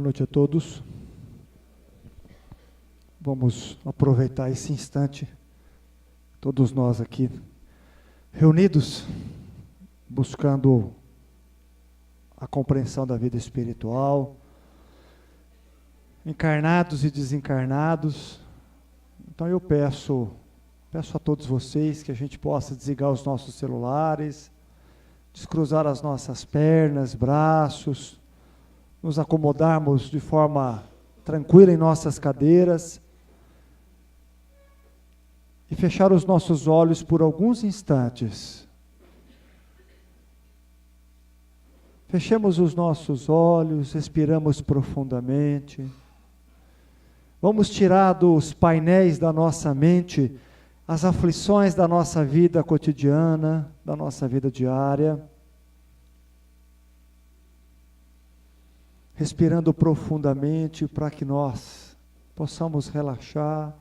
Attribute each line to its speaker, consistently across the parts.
Speaker 1: noite a todos. Vamos aproveitar esse instante, todos nós aqui reunidos, buscando a compreensão da vida espiritual, encarnados e desencarnados. Então eu peço a todos vocês que a gente possa desligar os nossos celulares, descruzar as nossas pernas, braços, nos acomodarmos de forma tranquila em nossas cadeiras e fechar os nossos olhos por alguns instantes. Fechemos os nossos olhos, respiramos profundamente. Vamos tirar dos painéis da nossa mente as aflições da nossa vida cotidiana, da nossa vida diária. Respirando profundamente para que nós possamos relaxar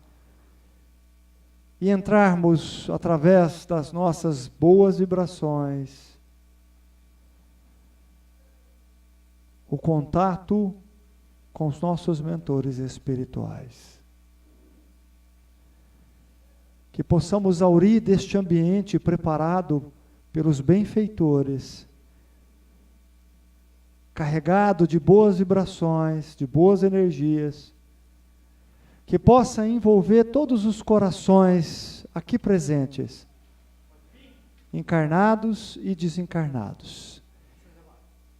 Speaker 1: e entrarmos através das nossas boas vibrações, o contato com os nossos mentores espirituais. Que possamos aurir deste ambiente preparado pelos benfeitores, carregado de boas vibrações, de boas energias, que possa envolver todos os corações aqui presentes, encarnados e desencarnados,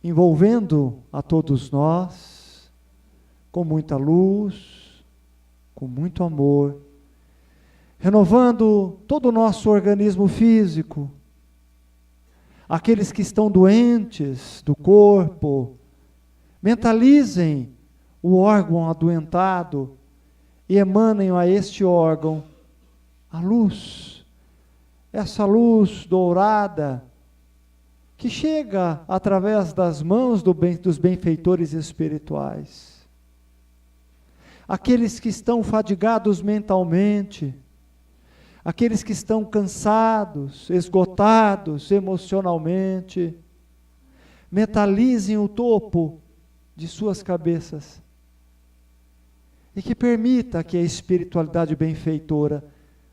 Speaker 1: envolvendo a todos nós com muita luz, com muito amor, renovando todo o nosso organismo físico, aqueles que estão doentes do corpo, mentalizem o órgão adoentado e emanem a este órgão a luz, essa luz dourada, que chega através das mãos dos benfeitores espirituais. Aqueles que estão fadigados mentalmente, aqueles que estão cansados, esgotados emocionalmente, metalizem o topo de suas cabeças e que permita que a espiritualidade benfeitora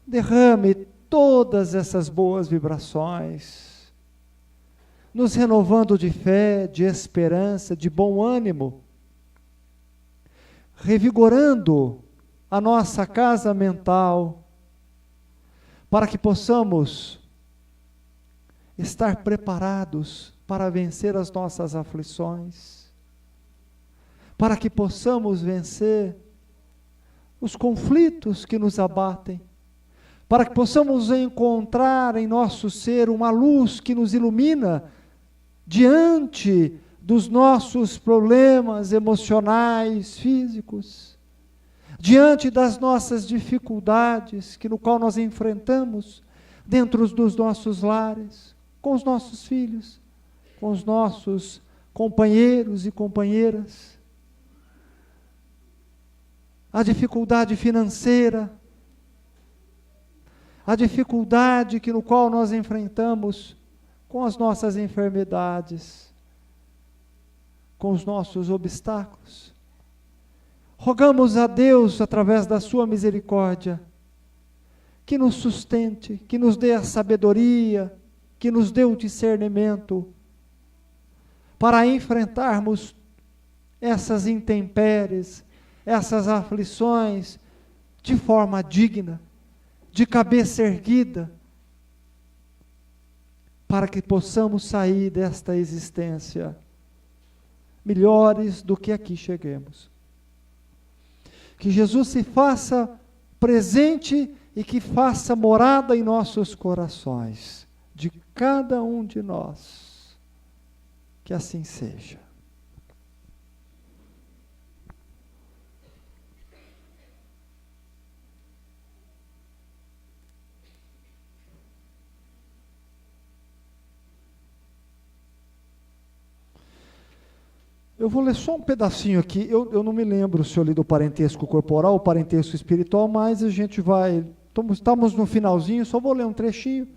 Speaker 1: derrame todas essas boas vibrações, nos renovando de fé, de esperança, de bom ânimo, revigorando a nossa casa mental, para que possamos estar preparados para vencer as nossas aflições, para que possamos vencer os conflitos que nos abatem, para que possamos encontrar em nosso ser uma luz que nos ilumina diante dos nossos problemas emocionais, físicos, diante das nossas dificuldades no qual nós enfrentamos dentro dos nossos lares, com os nossos filhos, com os nossos companheiros e companheiras, a dificuldade financeira, a dificuldade no qual nós enfrentamos com as nossas enfermidades, com os nossos obstáculos. Rogamos a Deus, através da sua misericórdia, que nos sustente, que nos dê a sabedoria, que nos dê o discernimento, para enfrentarmos essas intempéries, essas aflições, de forma digna, de cabeça erguida, para que possamos sair desta existência melhores do que aqui cheguemos. Que Jesus se faça presente e que faça morada em nossos corações, de cada um de nós. Que assim seja. Eu vou ler só um pedacinho aqui, eu não me lembro se eu li do parentesco corporal ou parentesco espiritual, mas a gente vai, estamos no finalzinho, só vou ler um trechinho,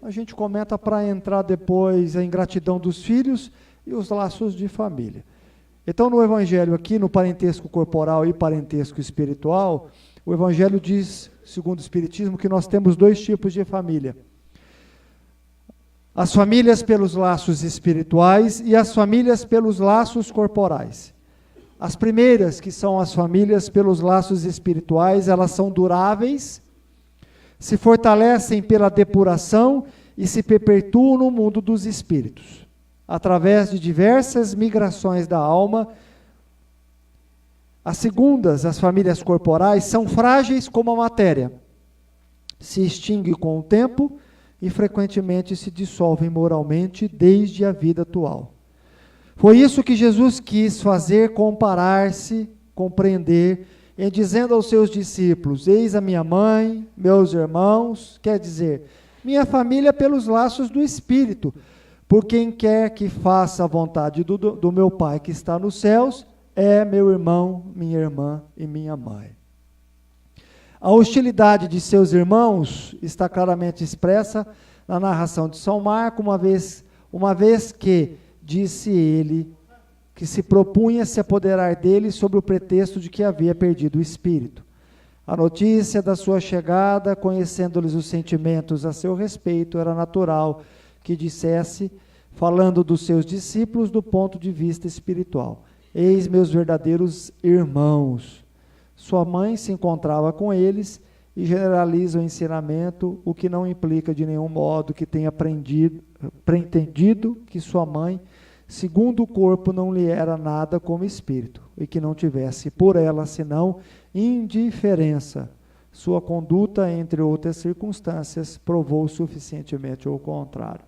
Speaker 1: a gente comenta para entrar depois a ingratidão dos filhos e os laços de família. Então, no Evangelho aqui, no parentesco corporal e parentesco espiritual, o Evangelho diz, segundo o Espiritismo, que nós temos 2 tipos de família. As famílias pelos laços espirituais e as famílias pelos laços corporais. As primeiras, que são as famílias pelos laços espirituais, elas são duráveis, se fortalecem pela depuração e se perpetuam no mundo dos espíritos, através de diversas migrações da alma. As segundas, as famílias corporais, são frágeis como a matéria, se extinguem com o tempo e frequentemente se dissolvem moralmente desde a vida atual. Foi isso que Jesus quis fazer, comparar-se, compreender, em dizendo aos seus discípulos: eis a minha mãe, meus irmãos, quer dizer, minha família pelos laços do Espírito, por quem quer que faça a vontade do meu Pai que está nos céus, é meu irmão, minha irmã e minha mãe. A hostilidade de seus irmãos está claramente expressa na narração de São Marco, uma vez que disse ele que se propunha se apoderar dele sob o pretexto de que havia perdido o espírito. A notícia da sua chegada, conhecendo-lhes os sentimentos a seu respeito, era natural que dissesse, falando dos seus discípulos do ponto de vista espiritual: eis meus verdadeiros irmãos. Sua mãe se encontrava com eles e generaliza o ensinamento, o que não implica de nenhum modo que tenha preentendido que sua mãe, segundo o corpo, não lhe era nada como espírito, e que não tivesse por ela senão indiferença. Sua conduta, entre outras circunstâncias, provou suficientemente o contrário.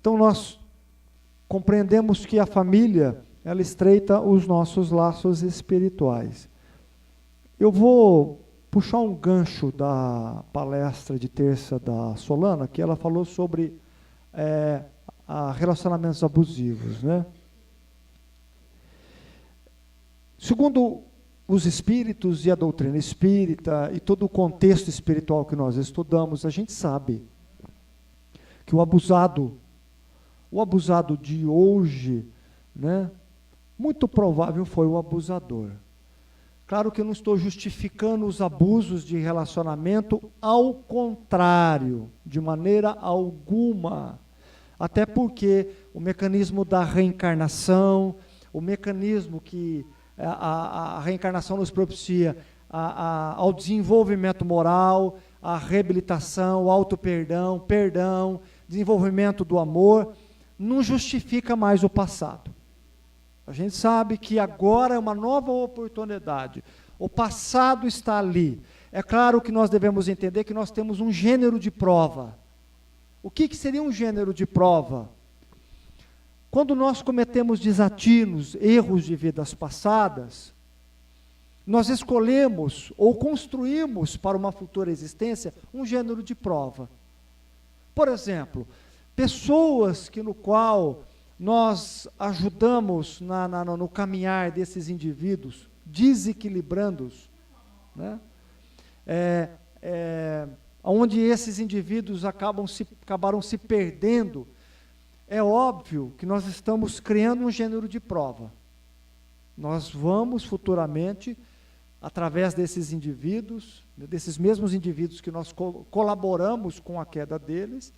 Speaker 1: Então nós compreendemos que a família, ela estreita os nossos laços espirituais. Eu vou puxar um gancho da palestra de terça da Solana, que ela falou sobre relacionamentos abusivos, né? Segundo os espíritos e a doutrina espírita e todo o contexto espiritual que nós estudamos, a gente sabe que o abusado de hoje, né, muito provável foi o abusador. Claro que eu não estou justificando os abusos de relacionamento, ao contrário, de maneira alguma. Até porque o mecanismo da reencarnação, o mecanismo que a reencarnação nos propicia ao desenvolvimento moral, à reabilitação, ao auto-perdão, perdão, desenvolvimento do amor, não justifica mais o passado. A gente sabe que agora é uma nova oportunidade. O passado está ali. É claro que nós devemos entender que nós temos um gênero de prova. O que seria um gênero de prova? Quando nós cometemos desatinos, erros de vidas passadas, nós escolhemos ou construímos para uma futura existência um gênero de prova. Por exemplo, pessoas no qual nós ajudamos no caminhar desses indivíduos, desequilibrando-os, né? Onde esses indivíduos acabaram se perdendo, é óbvio que nós estamos criando um gênero de prova. Nós vamos futuramente, através desses indivíduos, desses mesmos indivíduos que nós colaboramos com a queda deles,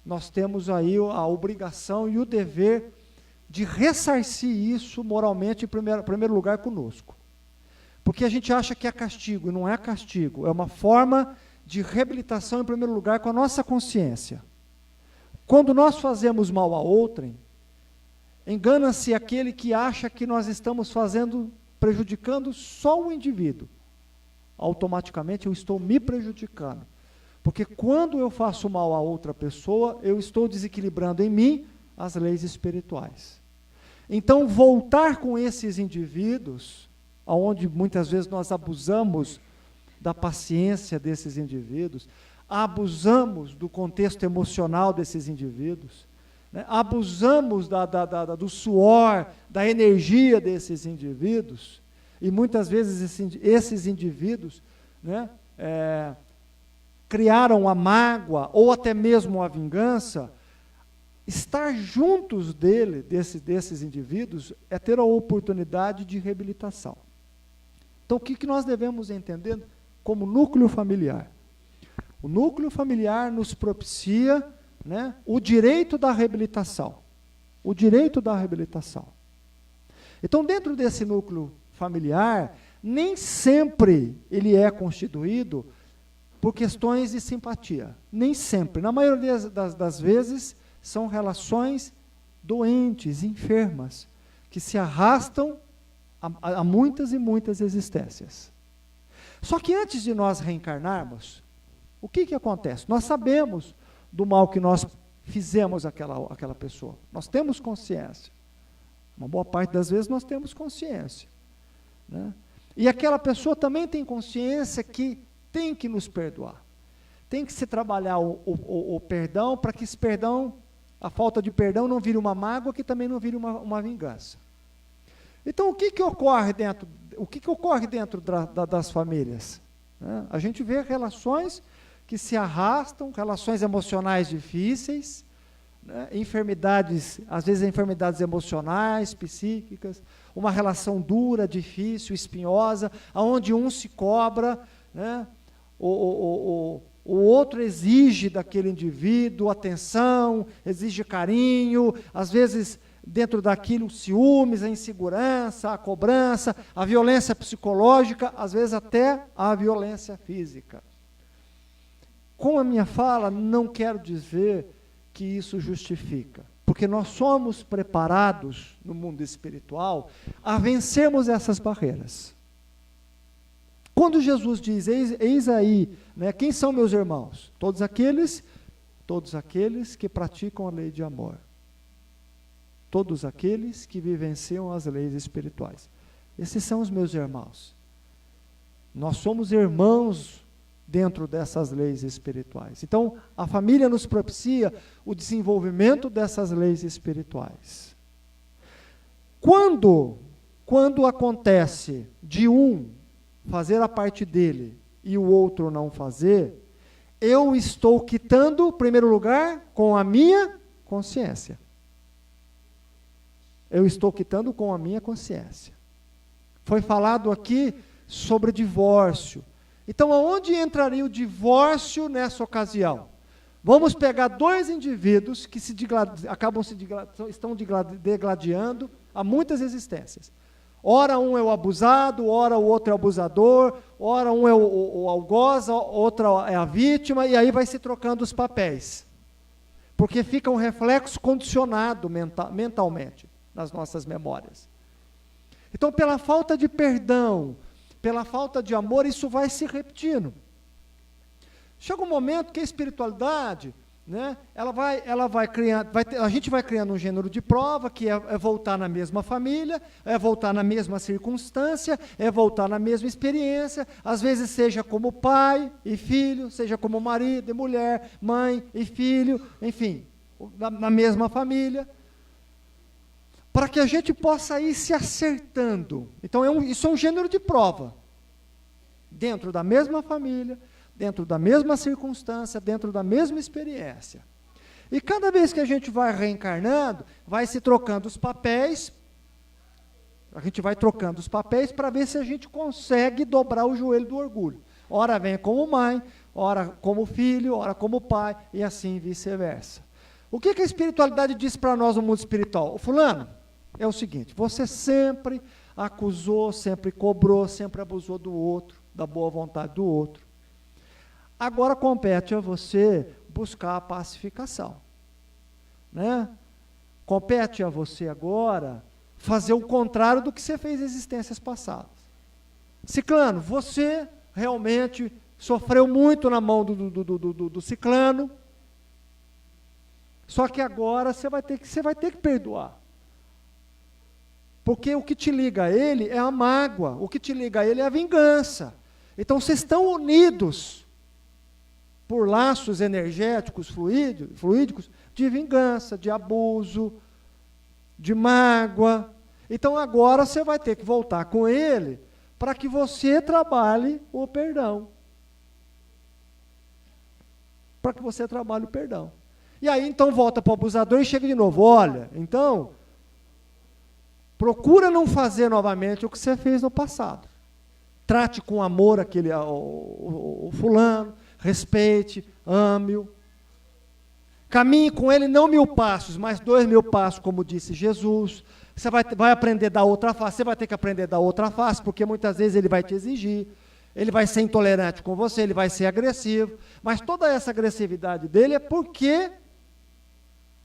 Speaker 1: nós temos aí a obrigação e o dever de ressarcir isso moralmente, em primeiro lugar, conosco. Porque a gente acha que é castigo, e não é castigo, é uma forma de reabilitação, em primeiro lugar, com a nossa consciência. Quando nós fazemos mal a outrem, engana-se aquele que acha que nós estamos prejudicando só o indivíduo. Automaticamente eu estou me prejudicando. Porque quando eu faço mal a outra pessoa, eu estou desequilibrando em mim as leis espirituais. Então, voltar com esses indivíduos, onde muitas vezes nós abusamos da paciência desses indivíduos, abusamos do contexto emocional desses indivíduos, né? Abusamos do suor, da energia desses indivíduos, e muitas vezes esses indivíduos, né, criaram a mágoa ou até mesmo a vingança estar juntos desses indivíduos, é ter a oportunidade de reabilitação. Então, o que nós devemos entender como núcleo familiar? O núcleo familiar nos propicia, né, o direito da reabilitação. O direito da reabilitação. Então, dentro desse núcleo familiar, nem sempre ele é constituído por questões de simpatia. Nem sempre. Na maioria das vezes, são relações doentes, enfermas, que se arrastam a muitas e muitas existências. Só que antes de nós reencarnarmos, o que acontece? Nós sabemos do mal que nós fizemos àquela pessoa. Nós temos consciência. Uma boa parte das vezes nós temos consciência, né? E aquela pessoa também tem consciência que tem que nos perdoar. Tem que se trabalhar o perdão, para que esse perdão, a falta de perdão, não vire uma mágoa, que também não vire uma vingança. Então, o que ocorre dentro das famílias? Né? A gente vê relações que se arrastam, relações emocionais difíceis, né? Enfermidades, às vezes enfermidades emocionais, psíquicas, uma relação dura, difícil, espinhosa, onde um se cobra, né? O outro exige daquele indivíduo atenção, exige carinho, às vezes dentro daquilo ciúmes, a insegurança, a cobrança, a violência psicológica, às vezes até a violência física. Com a minha fala, não quero dizer que isso justifica, porque nós somos preparados no mundo espiritual a vencermos essas barreiras. Quando Jesus diz, eis aí, né, quem são meus irmãos? Todos aqueles que praticam a lei de amor. Todos aqueles que vivenciam as leis espirituais. Esses são os meus irmãos. Nós somos irmãos dentro dessas leis espirituais. Então, a família nos propicia o desenvolvimento dessas leis espirituais. Quando acontece de um fazer a parte dele e o outro não fazer, eu estou quitando, em primeiro lugar, com a minha consciência. Eu estou quitando com a minha consciência. Foi falado aqui sobre divórcio. Então, aonde entraria o divórcio nessa ocasião? Vamos pegar dois indivíduos que estão degladiando há muitas existências. Ora um é o abusado, ora o outro é o abusador, ora um é o algoz, outra é a vítima, e aí vai se trocando os papéis. Porque fica um reflexo condicionado mentalmente nas nossas memórias. Então, pela falta de perdão, pela falta de amor, isso vai se repetindo. Chega um momento que a espiritualidade, né, a gente vai criando um gênero de prova, que é voltar na mesma família, é voltar na mesma circunstância, é voltar na mesma experiência, às vezes seja como pai e filho, seja como marido e mulher, mãe e filho, enfim, na mesma família, para que a gente possa ir se acertando. Então, isso é um gênero de prova. Dentro da mesma família, dentro da mesma circunstância, dentro da mesma experiência. E cada vez que a gente vai reencarnando, vai se trocando os papéis, a gente vai trocando os papéis para ver se a gente consegue dobrar o joelho do orgulho. Ora vem como mãe, ora como filho, ora como pai, e assim vice-versa. O que a espiritualidade diz para nós no mundo espiritual? O fulano, é o seguinte, você sempre acusou, sempre cobrou, sempre abusou do outro, da boa vontade do outro. Agora compete a você buscar a pacificação, né? Compete a você agora fazer o contrário do que você fez em existências passadas. Ciclano, você realmente sofreu muito na mão do ciclano, só que agora você vai ter que perdoar. Porque o que te liga a ele é a mágoa, o que te liga a ele é a vingança. Então, vocês estão unidos por laços energéticos, fluídicos, de vingança, de abuso, de mágoa. Então, agora você vai ter que voltar com ele para que você trabalhe o perdão. Para que você trabalhe o perdão. E aí, então, volta para o abusador e chega de novo. Olha, então, procura não fazer novamente o que você fez no passado. Trate com amor o fulano, respeite, ame-o. Caminhe com ele não 1000 passos, mas 2000 passos, como disse Jesus. Você vai aprender da outra face, você vai ter que aprender da outra face, porque muitas vezes ele vai te exigir, ele vai ser intolerante com você, ele vai ser agressivo, mas toda essa agressividade dele é porque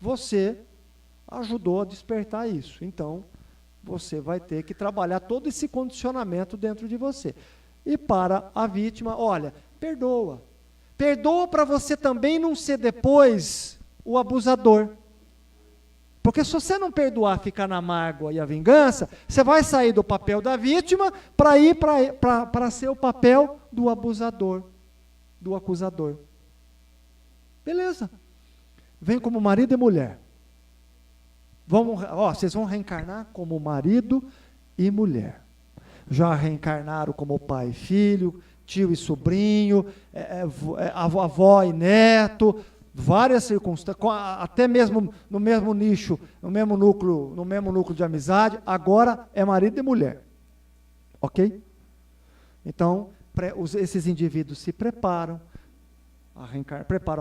Speaker 1: você ajudou a despertar isso. Então, você vai ter que trabalhar todo esse condicionamento dentro de você. E para a vítima, olha, perdoa. Perdoa para você também não ser depois o abusador. Porque se você não perdoar, ficar na mágoa e a vingança, você vai sair do papel da vítima para ir para ser o papel do abusador, do acusador. Beleza. Vem como marido e mulher. Vocês vão reencarnar como marido e mulher. Já reencarnaram como pai e filho, tio e sobrinho, avó e neto, várias circunstâncias, até mesmo no mesmo nicho, no mesmo núcleo de amizade, agora é marido e mulher. Ok? Então, esses indivíduos se preparam a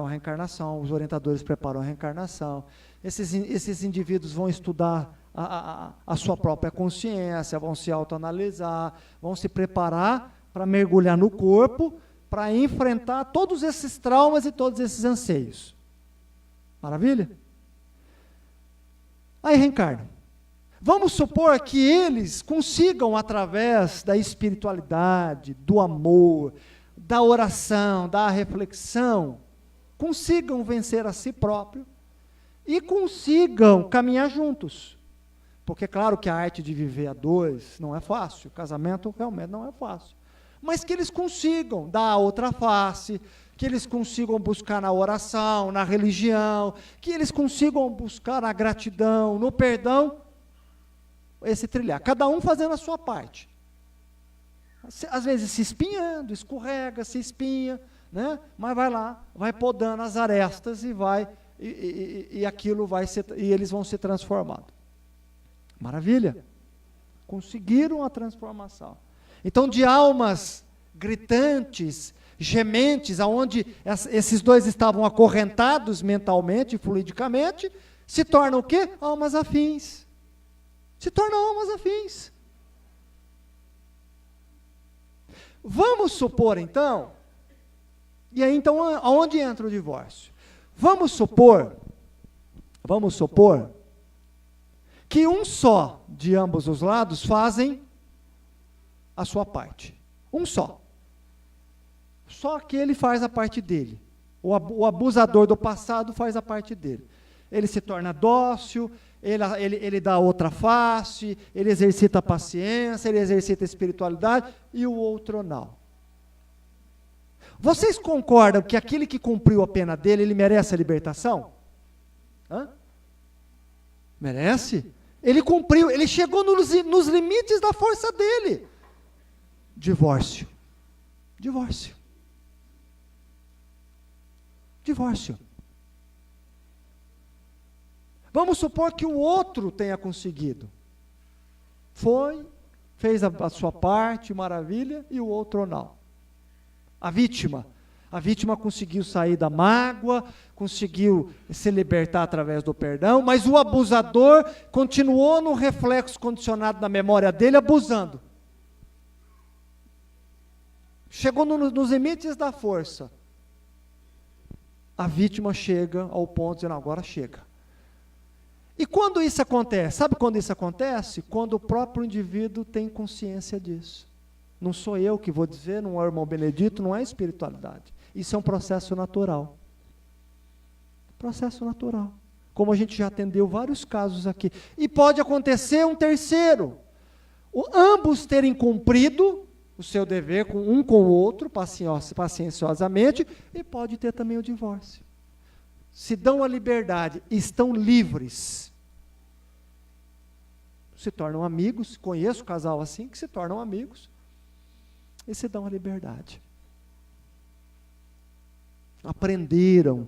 Speaker 1: reencarnação, os orientadores preparam a reencarnação, esses indivíduos vão estudar a sua própria consciência, vão se autoanalisar, vão se preparar para mergulhar no corpo, para enfrentar todos esses traumas e todos esses anseios. Maravilha? Aí reencarnam. Vamos supor que eles consigam, através da espiritualidade, do amor, da oração, da reflexão, consigam vencer a si próprio e consigam caminhar juntos. Porque é claro que a arte de viver a dois não é fácil, o casamento realmente não é fácil. Mas que eles consigam dar a outra face, que eles consigam buscar na oração, na religião, que eles consigam buscar na gratidão, no perdão, esse trilhar. Cada um fazendo a sua parte. Às vezes se espinhando, escorrega, se espinha, né? Mas vai lá, vai podando as arestas e aquilo vai ser, e eles vão ser transformados. Maravilha? Conseguiram a transformação. Então, de almas gritantes, gementes, aonde esses dois estavam acorrentados mentalmente, fluidicamente, se tornam o quê? Almas afins. Se tornam almas afins. Vamos supor, então, e aí, então, aonde entra o divórcio? Vamos supor que um só de ambos os lados fazem a sua parte. Um só. Só que ele faz a parte dele. O abusador do passado faz a parte dele. Ele se torna dócil, ele dá outra face, ele exercita a paciência, ele exercita a espiritualidade, e o outro não. Vocês concordam que aquele que cumpriu a pena dele, ele merece a libertação? Hã? Merece? Ele cumpriu, ele chegou nos limites da força dele. Divórcio. Divórcio. Divórcio. Vamos supor que o outro tenha conseguido. Fez a sua parte, maravilha, e o outro não. A vítima conseguiu sair da mágoa, conseguiu se libertar através do perdão, mas o abusador continuou no reflexo condicionado na memória dele, abusando. Chegou nos limites da força. A vítima chega ao ponto de dizer, não, agora chega. E quando isso acontece? Sabe quando isso acontece? Quando o próprio indivíduo tem consciência disso. Não sou eu que vou dizer, não é o irmão Benedito, não é espiritualidade. Isso é um processo natural. Processo natural. Como a gente já atendeu vários casos aqui. E pode acontecer um terceiro. Ambos terem cumprido o seu dever um com o outro, pacienciosamente, e pode ter também o divórcio. Se dão a liberdade, estão livres. Se tornam amigos, conheço casal assim, que se tornam amigos, e se dão a liberdade. Aprenderam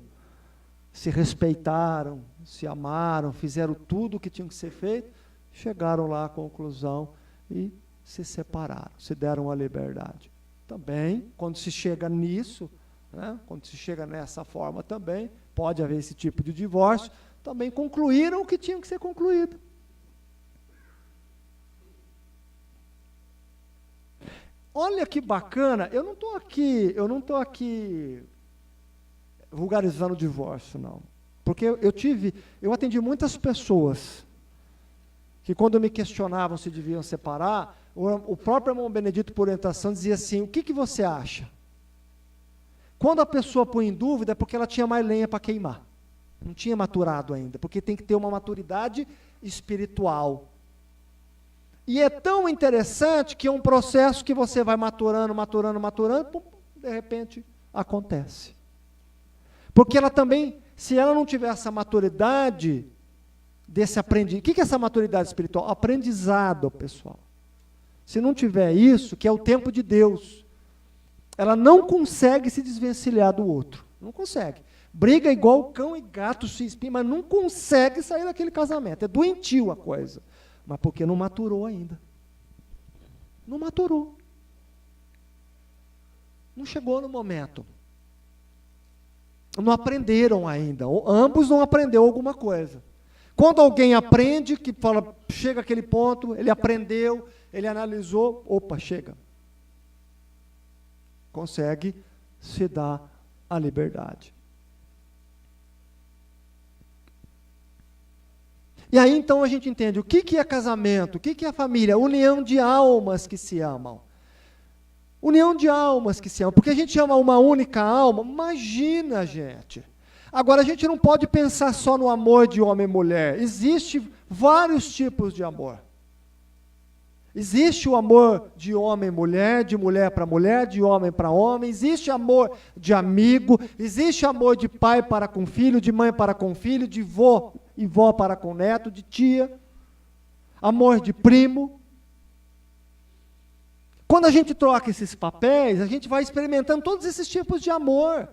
Speaker 1: se respeitaram, se amaram, fizeram tudo o que tinha que ser feito, chegaram lá à conclusão e se separaram, se deram a liberdade. Também, quando se chega nisso, né, quando se chega nessa forma também, pode haver esse tipo de divórcio, também concluíram o que tinha que ser concluído. Olha que bacana, eu não estou aqui vulgarizando o divórcio, não. Porque eu atendi muitas pessoas que quando me questionavam se deviam separar, o próprio irmão Benedito, por orientação, dizia assim: o que você acha? Quando a pessoa põe em dúvida, é porque ela tinha mais lenha para queimar. Não tinha maturado ainda, porque tem que ter uma maturidade espiritual. E é tão interessante que é um processo que você vai maturando, pum, de repente acontece. Porque ela também, se ela não tiver essa maturidade desse aprendizado, o que é essa maturidade espiritual? Aprendizado, pessoal. Se não tiver isso, que é o tempo de Deus, ela não consegue se desvencilhar do outro. Não consegue. Briga igual cão e gato se espinha, mas não consegue sair daquele casamento. É doentio a coisa. Mas porque não maturou ainda. Não maturou. Não chegou no momento. Não aprenderam ainda. Ambos não aprenderam alguma coisa. Quando alguém aprende, que fala, chega aquele ponto, ele aprendeu, ele analisou, opa, chega. Consegue se dar a liberdade. E aí, então, a gente entende o que é casamento, o que é família, união de almas que se amam. União de almas que se amam, porque a gente ama uma única alma, imagina, gente. Agora, a gente não pode pensar só no amor de homem e mulher, existem vários tipos de amor. Existe o amor de homem e mulher, de mulher para mulher, de homem para homem, existe amor de amigo, existe amor de pai para com filho, de mãe para com filho, de vô e vó para com neto, de tia, amor de primo. Quando a gente troca esses papéis, a gente vai experimentando todos esses tipos de amor.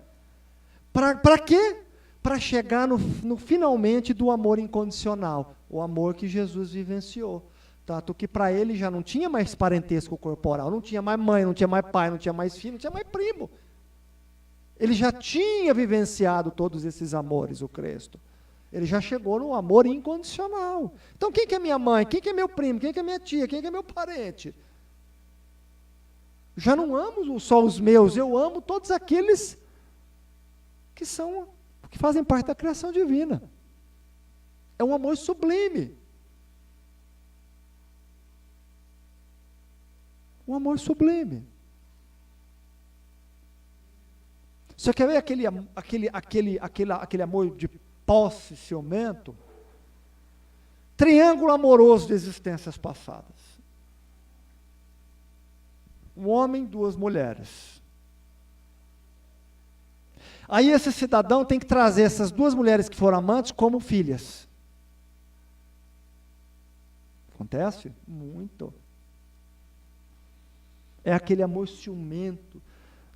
Speaker 1: Para quê? Para chegar no finalmente do amor incondicional, o amor que Jesus vivenciou. Tanto que para ele já não tinha mais parentesco corporal, não tinha mais mãe, não tinha mais pai, não tinha mais filho, não tinha mais primo. Ele já tinha vivenciado todos esses amores, o Cristo. Ele já chegou no amor incondicional. Então, quem que é minha mãe? Quem que é meu primo? Quem que é minha tia? Quem que é meu parente? Já não amo só os meus, eu amo todos aqueles que fazem parte da criação divina. É um amor sublime. Um amor sublime. Você quer ver aquele amor de posse, ciumento? Triângulo amoroso de existências passadas. Um homem, duas mulheres. Aí esse cidadão tem que trazer essas duas mulheres que foram amantes como filhas. Acontece? Muito. É aquele amor ciumento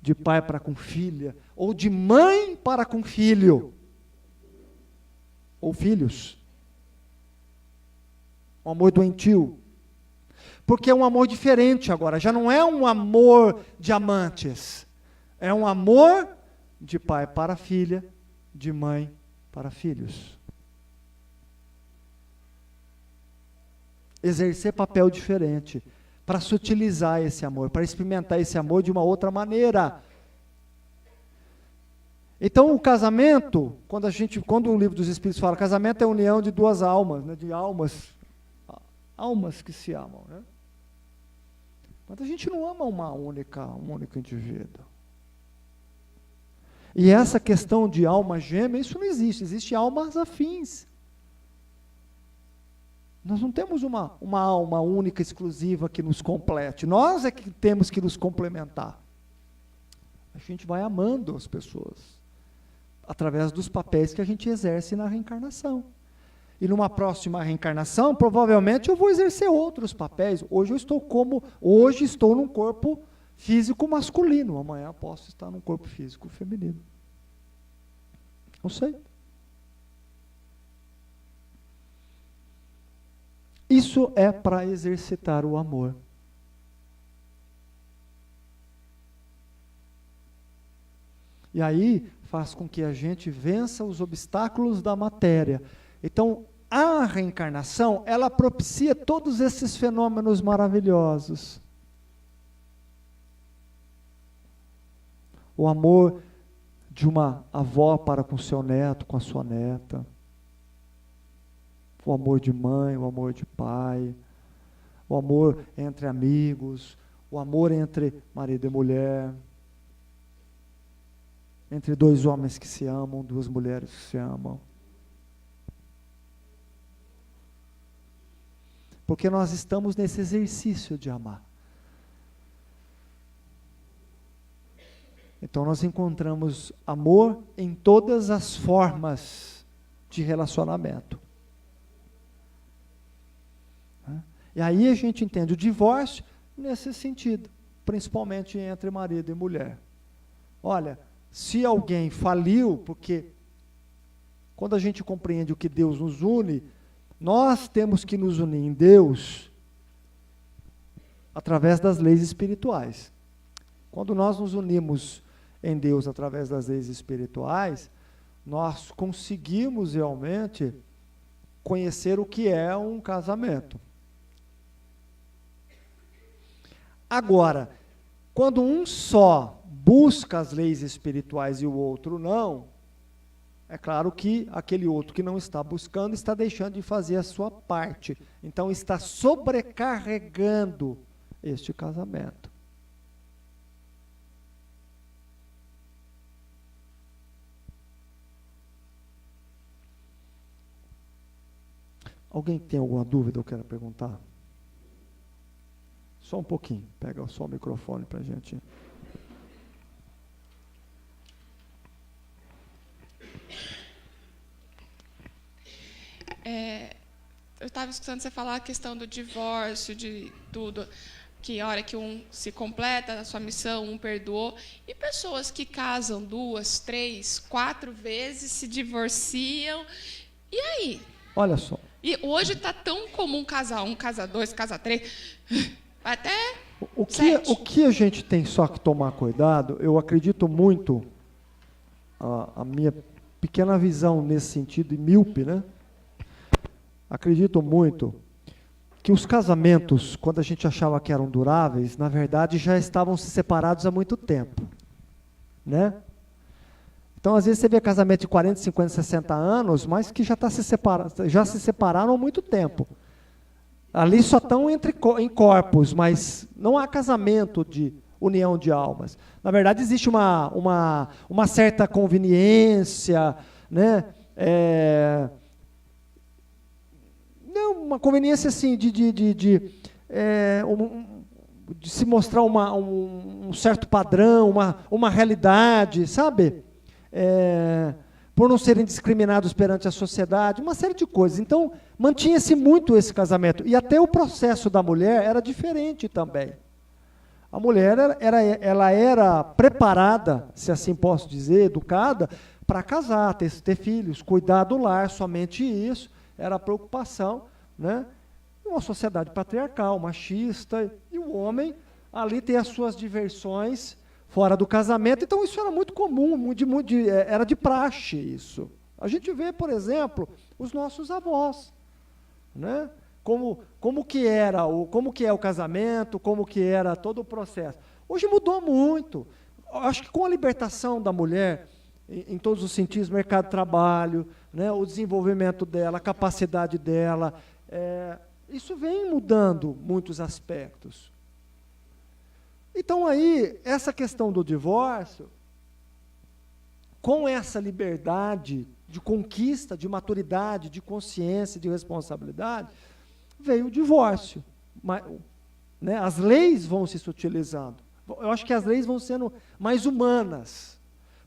Speaker 1: de pai para com filha, ou de mãe para com filho, ou filhos. Um amor doentio. Porque é um amor diferente agora, já não é um amor de amantes, é um amor de pai para filha, de mãe para filhos. Exercer papel diferente, para sutilizar esse amor, para experimentar esse amor de uma outra maneira. Então, o casamento, quando o livro dos Espíritos fala, casamento é a união de duas almas, né, de almas que se amam, né? Mas a gente não ama um único indivíduo. E essa questão de alma gêmea, isso não existe, existe almas afins. Nós não temos uma alma única, exclusiva, que nos complete. Nós é que temos que nos complementar. A gente vai amando as pessoas, através dos papéis que a gente exerce na reencarnação. E numa próxima reencarnação, provavelmente eu vou exercer outros papéis. Hoje estou num corpo físico masculino, amanhã posso estar num corpo físico feminino. Não sei. Isso é para exercitar o amor. E aí faz com que a gente vença os obstáculos da matéria. Então, a reencarnação, ela propicia todos esses fenômenos maravilhosos. O amor de uma avó para com seu neto, com a sua neta. O amor de mãe, o amor de pai. O amor entre amigos. O amor entre marido e mulher. Entre dois homens que se amam, duas mulheres que se amam. Porque nós estamos nesse exercício de amar. Então nós encontramos amor em todas as formas de relacionamento. E aí a gente entende o divórcio nesse sentido, principalmente entre marido e mulher. Olha, se alguém faliu, porque quando a gente compreende o que Deus nos une, nós temos que nos unir em Deus através das leis espirituais. Quando nós nos unimos em Deus através das leis espirituais, nós conseguimos realmente conhecer o que é um casamento. Agora, quando um só busca as leis espirituais e o outro não, é claro que aquele outro que não está buscando está deixando de fazer a sua parte. Então está sobrecarregando este casamento. Alguém tem alguma dúvida ou quer perguntar? Só um pouquinho, pega só o microfone para a gente.
Speaker 2: Eu estava escutando você falar a questão do divórcio, de tudo, que a hora que um se completa a sua missão, um perdoou. E pessoas que casam 2, 3, 4 vezes, se divorciam. E aí?
Speaker 1: Olha só.
Speaker 2: E hoje está tão comum casar 1, casar 2, casar 3, até
Speaker 1: o que a gente tem só que tomar cuidado, eu acredito muito, a minha pequena visão nesse sentido, e míope, né? Acredito muito que os casamentos, quando a gente achava que eram duráveis, na verdade já estavam se separados há muito tempo, né? Então, às vezes, você vê casamento de 40, 50, 60 anos, mas que já se separaram há muito tempo. Ali só estão em corpos, mas não há casamento de união de almas. Na verdade, existe uma certa conveniência, né? Uma conveniência assim de se mostrar um certo padrão, uma realidade, sabe? Por não serem discriminados perante a sociedade, uma série de coisas. Então, mantinha-se muito esse casamento. E até o processo da mulher era diferente também. A mulher ela era preparada, se assim posso dizer, educada, para casar, ter filhos, cuidar do lar, somente isso. Era a preocupação, né? Uma sociedade patriarcal, machista, e o homem ali tem as suas diversões fora do casamento. Então isso era muito comum, era de praxe isso. A gente vê, por exemplo, os nossos avós, né? Como que é o casamento, como que era todo o processo. Hoje mudou muito. Acho que com a libertação da mulher, em todos os sentidos, mercado de trabalho, né, o desenvolvimento dela, a capacidade dela, isso vem mudando muitos aspectos. Então aí, essa questão do divórcio, com essa liberdade de conquista, de maturidade, de consciência, de responsabilidade, veio o divórcio. Né, as leis vão se sutilizando. Eu acho que as leis vão sendo mais humanas.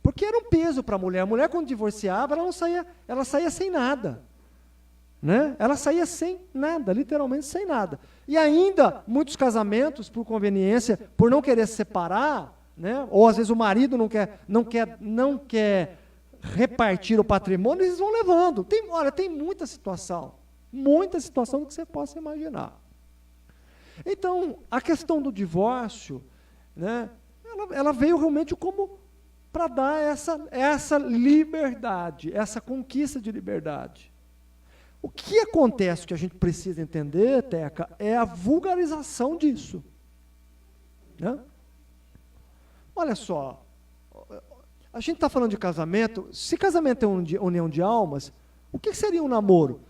Speaker 1: Porque era um peso para a mulher. A mulher, quando divorciava, ela saía sem nada. Né? Ela saía sem nada, literalmente sem nada. E ainda, muitos casamentos, por conveniência, por não querer se separar, né? Ou às vezes o marido não quer repartir o patrimônio, eles vão levando. Tem muita situação. Muita situação do que você possa imaginar. Então, a questão do divórcio, né, ela veio realmente como para dar essa liberdade, essa conquista de liberdade. O que acontece, que a gente precisa entender, Teca, é a vulgarização disso. Né? Olha só, a gente está falando de casamento, se casamento é união de almas, o que seria um namoro?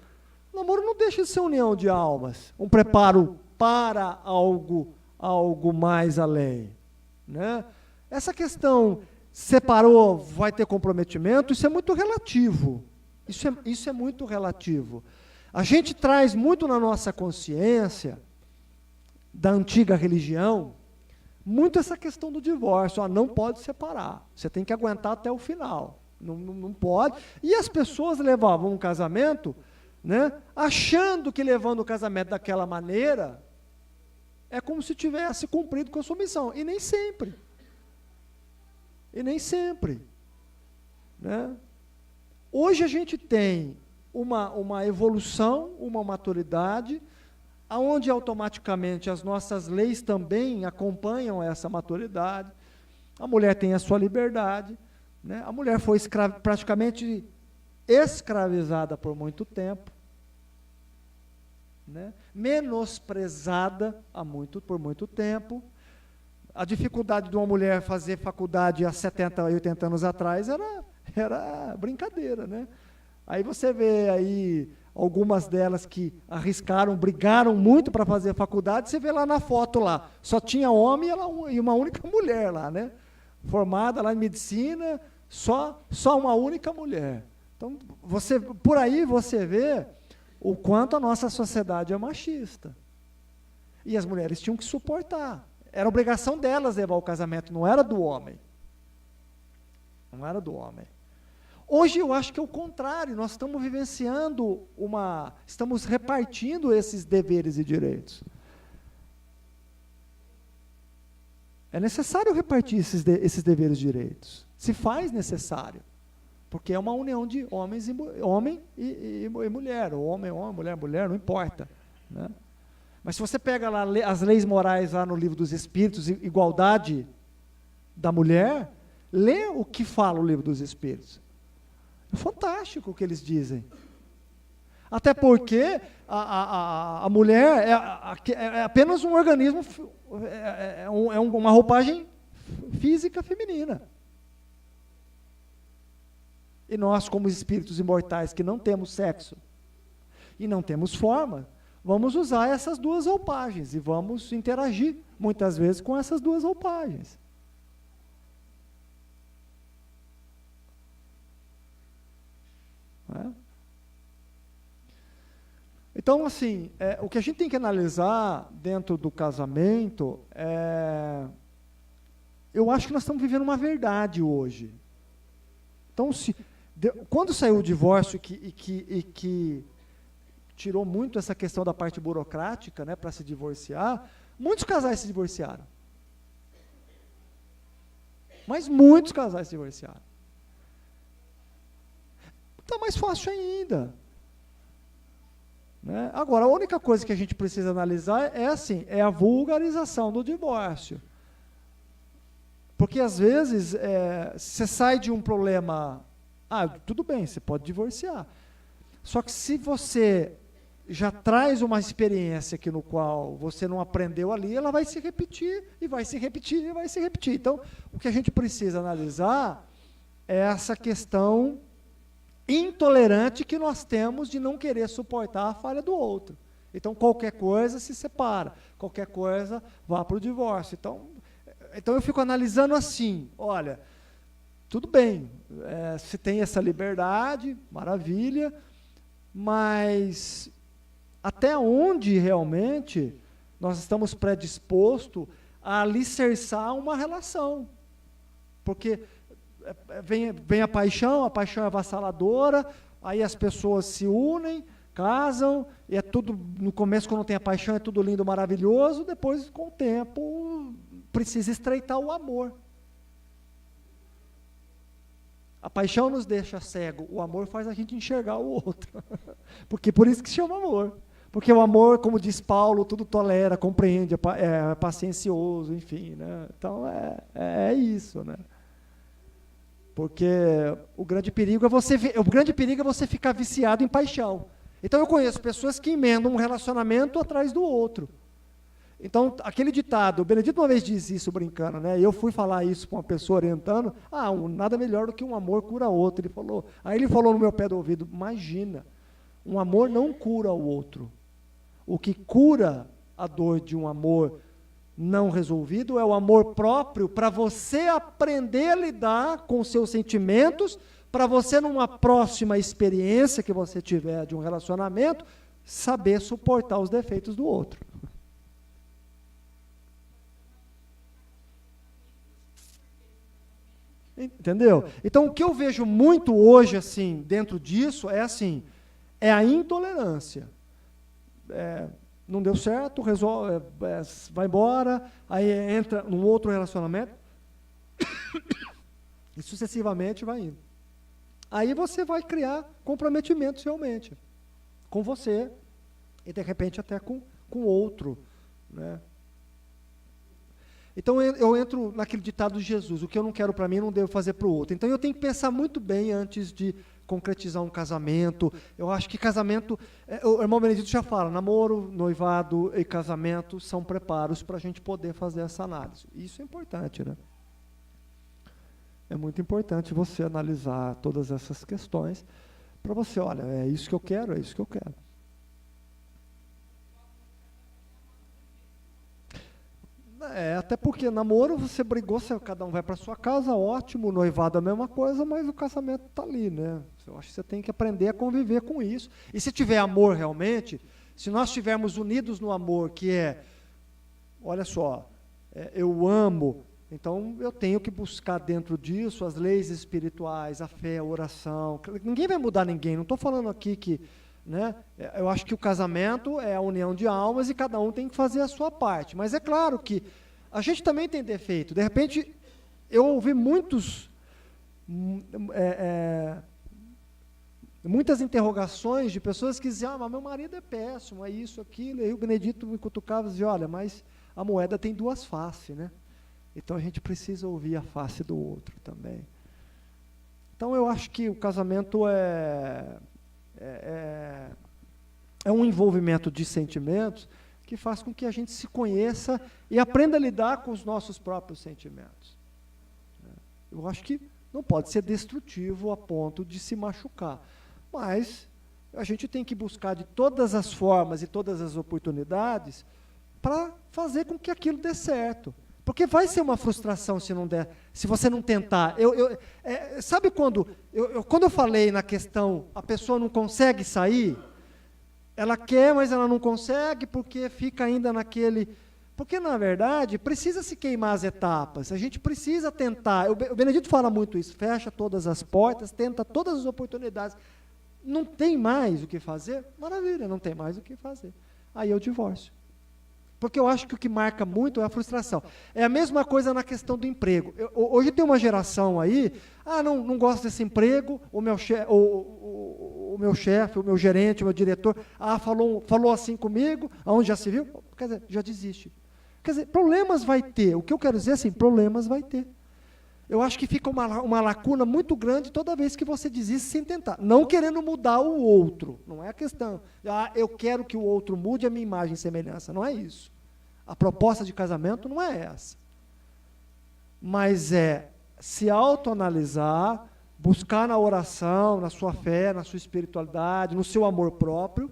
Speaker 1: O namoro não deixa de ser união de almas, um preparo para algo mais além. Né? Essa questão, separou, vai ter comprometimento, isso é muito relativo. Isso é muito relativo. A gente traz muito na nossa consciência, da antiga religião, muito essa questão do divórcio. Não pode separar, você tem que aguentar até o final. Não pode. E as pessoas levavam um casamento, né, achando que levando o casamento daquela maneira, é como se tivesse cumprido com a sua missão. E nem sempre. E nem sempre. Né? Hoje a gente tem uma evolução, uma maturidade, onde automaticamente as nossas leis também acompanham essa maturidade. A mulher tem a sua liberdade, né? A mulher foi praticamente escravizada por muito tempo, né? Menosprezada por muito tempo. A dificuldade de uma mulher fazer faculdade há 70, 80 anos atrás era brincadeira, né? Aí você vê aí algumas delas que arriscaram, brigaram muito para fazer faculdade, você vê lá na foto lá, só tinha homem e uma única mulher lá, né? Formada lá em medicina, só uma única mulher. Então, por aí você vê o quanto a nossa sociedade é machista. E as mulheres tinham que suportar. Era obrigação delas levar o casamento, não era do homem. Não era do homem. Hoje eu acho que é o contrário, nós estamos vivenciando estamos repartindo esses deveres e direitos. É necessário repartir esses deveres e direitos. Se faz necessário. Porque é uma união de homem e mulher, ou homem, mulher, não importa. Né? Mas se você pega lá as leis morais lá no Livro dos Espíritos, igualdade da mulher, lê o que fala o Livro dos Espíritos. É fantástico o que eles dizem. Até porque a mulher é apenas um organismo, é uma roupagem física feminina. E nós, como espíritos imortais que não temos sexo e não temos forma, vamos usar essas duas roupagens e vamos interagir, muitas vezes, com essas duas roupagens. Né? Então, assim, o que a gente tem que analisar dentro do casamento eu acho que nós estamos vivendo uma verdade hoje. Então, quando saiu o divórcio que tirou muito essa questão da parte burocrática, né, para se divorciar, muitos casais se divorciaram. Mas muitos casais se divorciaram. Está mais fácil ainda. Né? Agora, a única coisa que a gente precisa analisar é a vulgarização do divórcio. Porque, às vezes, você sai de um problema... tudo bem, você pode divorciar. Só que se você já traz uma experiência que no qual você não aprendeu ali, ela vai se repetir, e vai se repetir, e vai se repetir. Então, o que a gente precisa analisar é essa questão intolerante que nós temos de não querer suportar a falha do outro. Então, qualquer coisa se separa, qualquer coisa vá para o divórcio. Então, eu fico analisando assim, olha, tudo bem, se tem essa liberdade, maravilha, mas até onde realmente nós estamos predispostos a alicerçar uma relação? Porque vem a paixão é avassaladora, aí as pessoas se unem, casam, e é tudo, no começo, quando tem a paixão, é tudo lindo, maravilhoso, depois, com o tempo, precisa estreitar o amor. A paixão nos deixa cego, o amor faz a gente enxergar o outro. Porque por isso que chama amor. Porque o amor, como diz Paulo, tudo tolera, compreende, é paciencioso, enfim, né? Então é isso, né? Porque o grande perigo é você ficar viciado em paixão. Então eu conheço pessoas que emendam um relacionamento atrás do outro. Então, aquele ditado, o Benedito uma vez disse isso brincando, né? Eu fui falar isso para uma pessoa orientando, nada melhor do que um amor cura outro. Aí ele falou no meu pé do ouvido, imagina, um amor não cura o outro. O que cura a dor de um amor não resolvido é o amor próprio, para você aprender a lidar com os seus sentimentos, para você, numa próxima experiência que você tiver de um relacionamento, saber suportar os defeitos do outro. Entendeu? Então, o que eu vejo muito hoje, assim, dentro disso, é a intolerância. Não deu certo, resolve, vai embora, aí entra num outro relacionamento, e sucessivamente vai indo. Aí você vai criar comprometimentos realmente, com você, e de repente até com o outro, né? Então eu entro naquele ditado de Jesus, o que eu não quero para mim, não devo fazer para o outro. Então eu tenho que pensar muito bem antes de concretizar um casamento. Eu acho que casamento, o irmão Benedito já fala, namoro, noivado e casamento são preparos para a gente poder fazer essa análise. Isso é importante, né? É muito importante você analisar todas essas questões para você, olha, é isso que eu quero, é isso que eu quero. Até porque namoro, você brigou, cada um vai para sua casa, ótimo, noivado a mesma coisa, mas o casamento está ali, né? Eu acho que você tem que aprender a conviver com isso. E se tiver amor realmente, se nós estivermos unidos no amor, que olha só, eu amo, então eu tenho que buscar dentro disso as leis espirituais, a fé, a oração. Ninguém vai mudar ninguém, não estou falando aqui que... né? Eu acho que o casamento é a união de almas e cada um tem que fazer a sua parte. Mas é claro que a gente também tem defeito. De repente, eu ouvi muitas interrogações de pessoas que diziam, mas meu marido é péssimo, é isso, aquilo. E aí o Benedito me cutucava e dizia, olha, mas a moeda tem duas faces, né? Então a gente precisa ouvir a face do outro também. Então eu acho que o casamento é um envolvimento de sentimentos que faz com que a gente se conheça e aprenda a lidar com os nossos próprios sentimentos. Eu acho que não pode ser destrutivo a ponto de se machucar, mas a gente tem que buscar de todas as formas e todas as oportunidades para fazer com que aquilo dê certo. Porque vai ser uma frustração se não der, se você não tentar. Sabe quando eu falei na questão, a pessoa não consegue sair, ela quer, mas ela não consegue porque fica ainda naquele... Porque, na verdade, precisa se queimar as etapas, a gente precisa tentar. O Benedito fala muito isso, fecha todas as portas, tenta todas as oportunidades. Não tem mais o que fazer? Maravilha, não tem mais o que fazer. Aí eu divórcio. Porque eu acho que o que marca muito é a frustração. É a mesma coisa na questão do emprego. Hoje tem uma geração aí, não gosto desse emprego, o meu chefe, o meu gerente, o meu diretor, falou assim comigo, aonde já se viu? Quer dizer, já desiste. Quer dizer, problemas vai ter. O que eu quero dizer assim, problemas vai ter. Eu acho que fica uma lacuna muito grande toda vez que você desiste sem tentar. Não querendo mudar o outro. Não é a questão. Eu quero que o outro mude a minha imagem e semelhança. Não é isso. A proposta de casamento não é essa. Mas é se autoanalisar, buscar na oração, na sua fé, na sua espiritualidade, no seu amor próprio,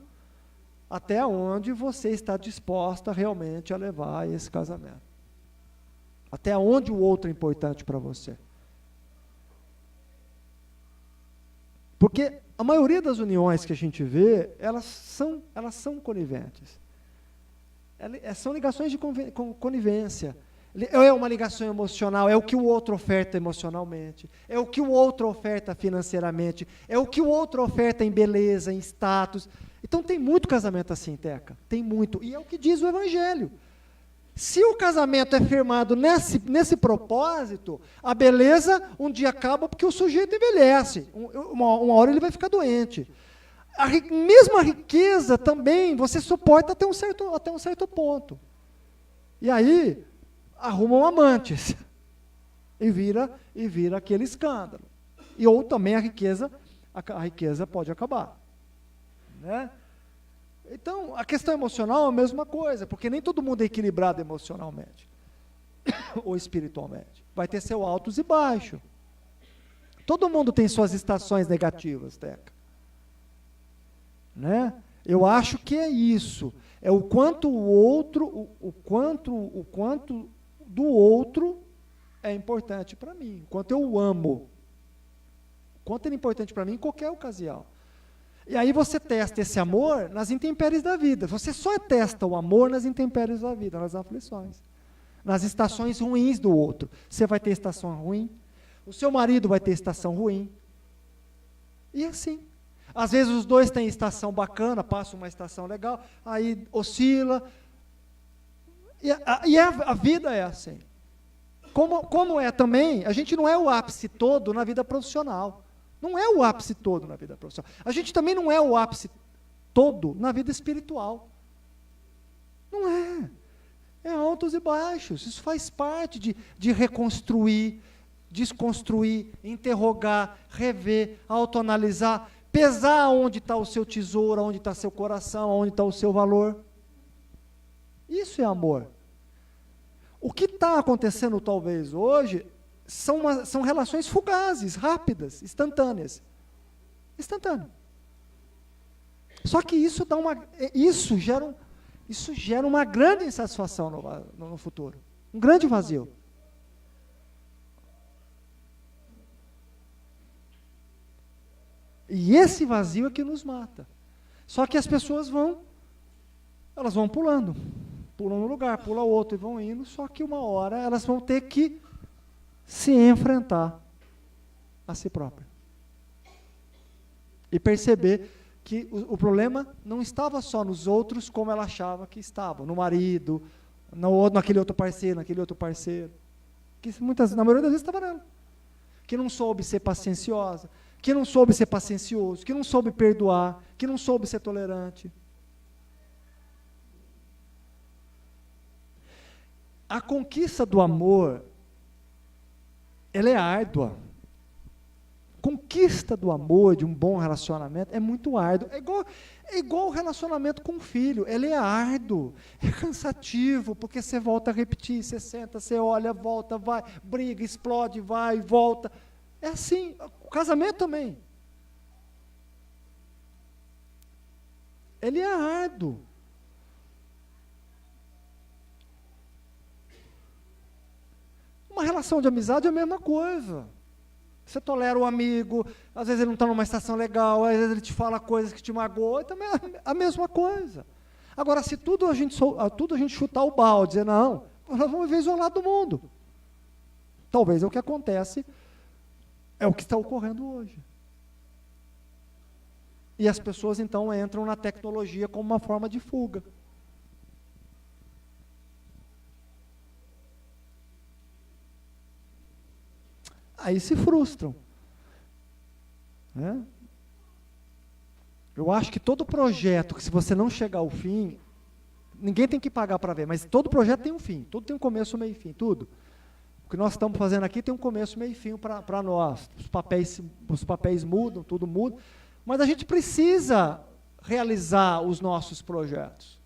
Speaker 1: até onde você está disposta realmente a levar esse casamento. Até onde o outro é importante para você. Porque a maioria das uniões que a gente vê, elas são coniventes. São ligações de conivência. É uma ligação emocional, é o que o outro oferta emocionalmente, é o que o outro oferta financeiramente, é o que o outro oferta em beleza, em status. Então tem muito casamento assim, Teca, tem muito. E é o que diz o Evangelho. Se o casamento é firmado nesse propósito, a beleza um dia acaba porque o sujeito envelhece. Uma hora ele vai ficar doente. Mesmo a riqueza também, você suporta até um certo ponto. E aí, arrumam amantes. E vira aquele escândalo. Ou também a riqueza pode acabar. Né? Então, a questão emocional é a mesma coisa, porque nem todo mundo é equilibrado emocionalmente ou espiritualmente. Vai ter seus altos e baixos. Todo mundo tem suas estações negativas, Teca. Né? Eu acho que é isso. É o quanto o quanto do outro é importante para mim, o quanto eu amo. O quanto ele é importante para mim em qualquer ocasião. E aí você testa esse amor nas intempéries da vida. Você só testa o amor nas intempéries da vida, nas aflições. Nas estações ruins do outro. Você vai ter estação ruim, o seu marido vai ter estação ruim. E assim. Às vezes os dois têm estação bacana, passam uma estação legal, aí oscila. E a vida é assim. Como é também, a gente não é o ápice todo na vida profissional. Não é o ápice todo na vida profissional. A gente também não é o ápice todo na vida espiritual. Não é. É altos e baixos. Isso faz parte de reconstruir, desconstruir, interrogar, rever, autoanalisar, pesar onde está o seu tesouro, onde está seu coração, onde está o seu valor. Isso é amor. O que está acontecendo talvez hoje são relações fugazes, rápidas, instantâneas. Instantâneo. Só que isso gera uma grande insatisfação no futuro. Um grande vazio. E esse vazio é que nos mata. Só que as pessoas vão pulando. Pulam um lugar, pula outro e vão indo, só que uma hora elas vão ter que se enfrentar a si próprias. E perceber que o problema não estava só nos outros como ela achava que estava, no marido, naquele outro parceiro, que na maioria das vezes estava nela. Que não soube ser pacienciosa, que não soube ser paciencioso, que não soube perdoar, que não soube ser tolerante. A conquista do amor, ela é árdua. Conquista do amor, de um bom relacionamento, é muito árduo. É igual o relacionamento com o filho. Ele é árduo, é cansativo, porque você volta a repetir, você senta, você olha, volta, vai, briga, explode, vai, volta. É assim, o casamento também. Ele é árduo. Uma relação de amizade é a mesma coisa. Você tolera o amigo, às vezes ele não está numa estação legal, às vezes ele te fala coisas que te magoam, também é a mesma coisa. Agora, se tudo a gente chutar o balde, dizer, não, nós vamos viver isolado do mundo. Talvez é o que acontece, é o que está ocorrendo hoje. E as pessoas, então, entram na tecnologia como uma forma de fuga. Aí se frustram. Né? Eu acho que todo projeto, que se você não chegar ao fim, ninguém tem que pagar para ver, mas todo projeto tem um fim, tudo tem um começo, meio e fim, tudo. O que nós estamos fazendo aqui tem um começo, meio e fim para nós. Os papéis mudam, tudo muda, mas a gente precisa realizar os nossos projetos.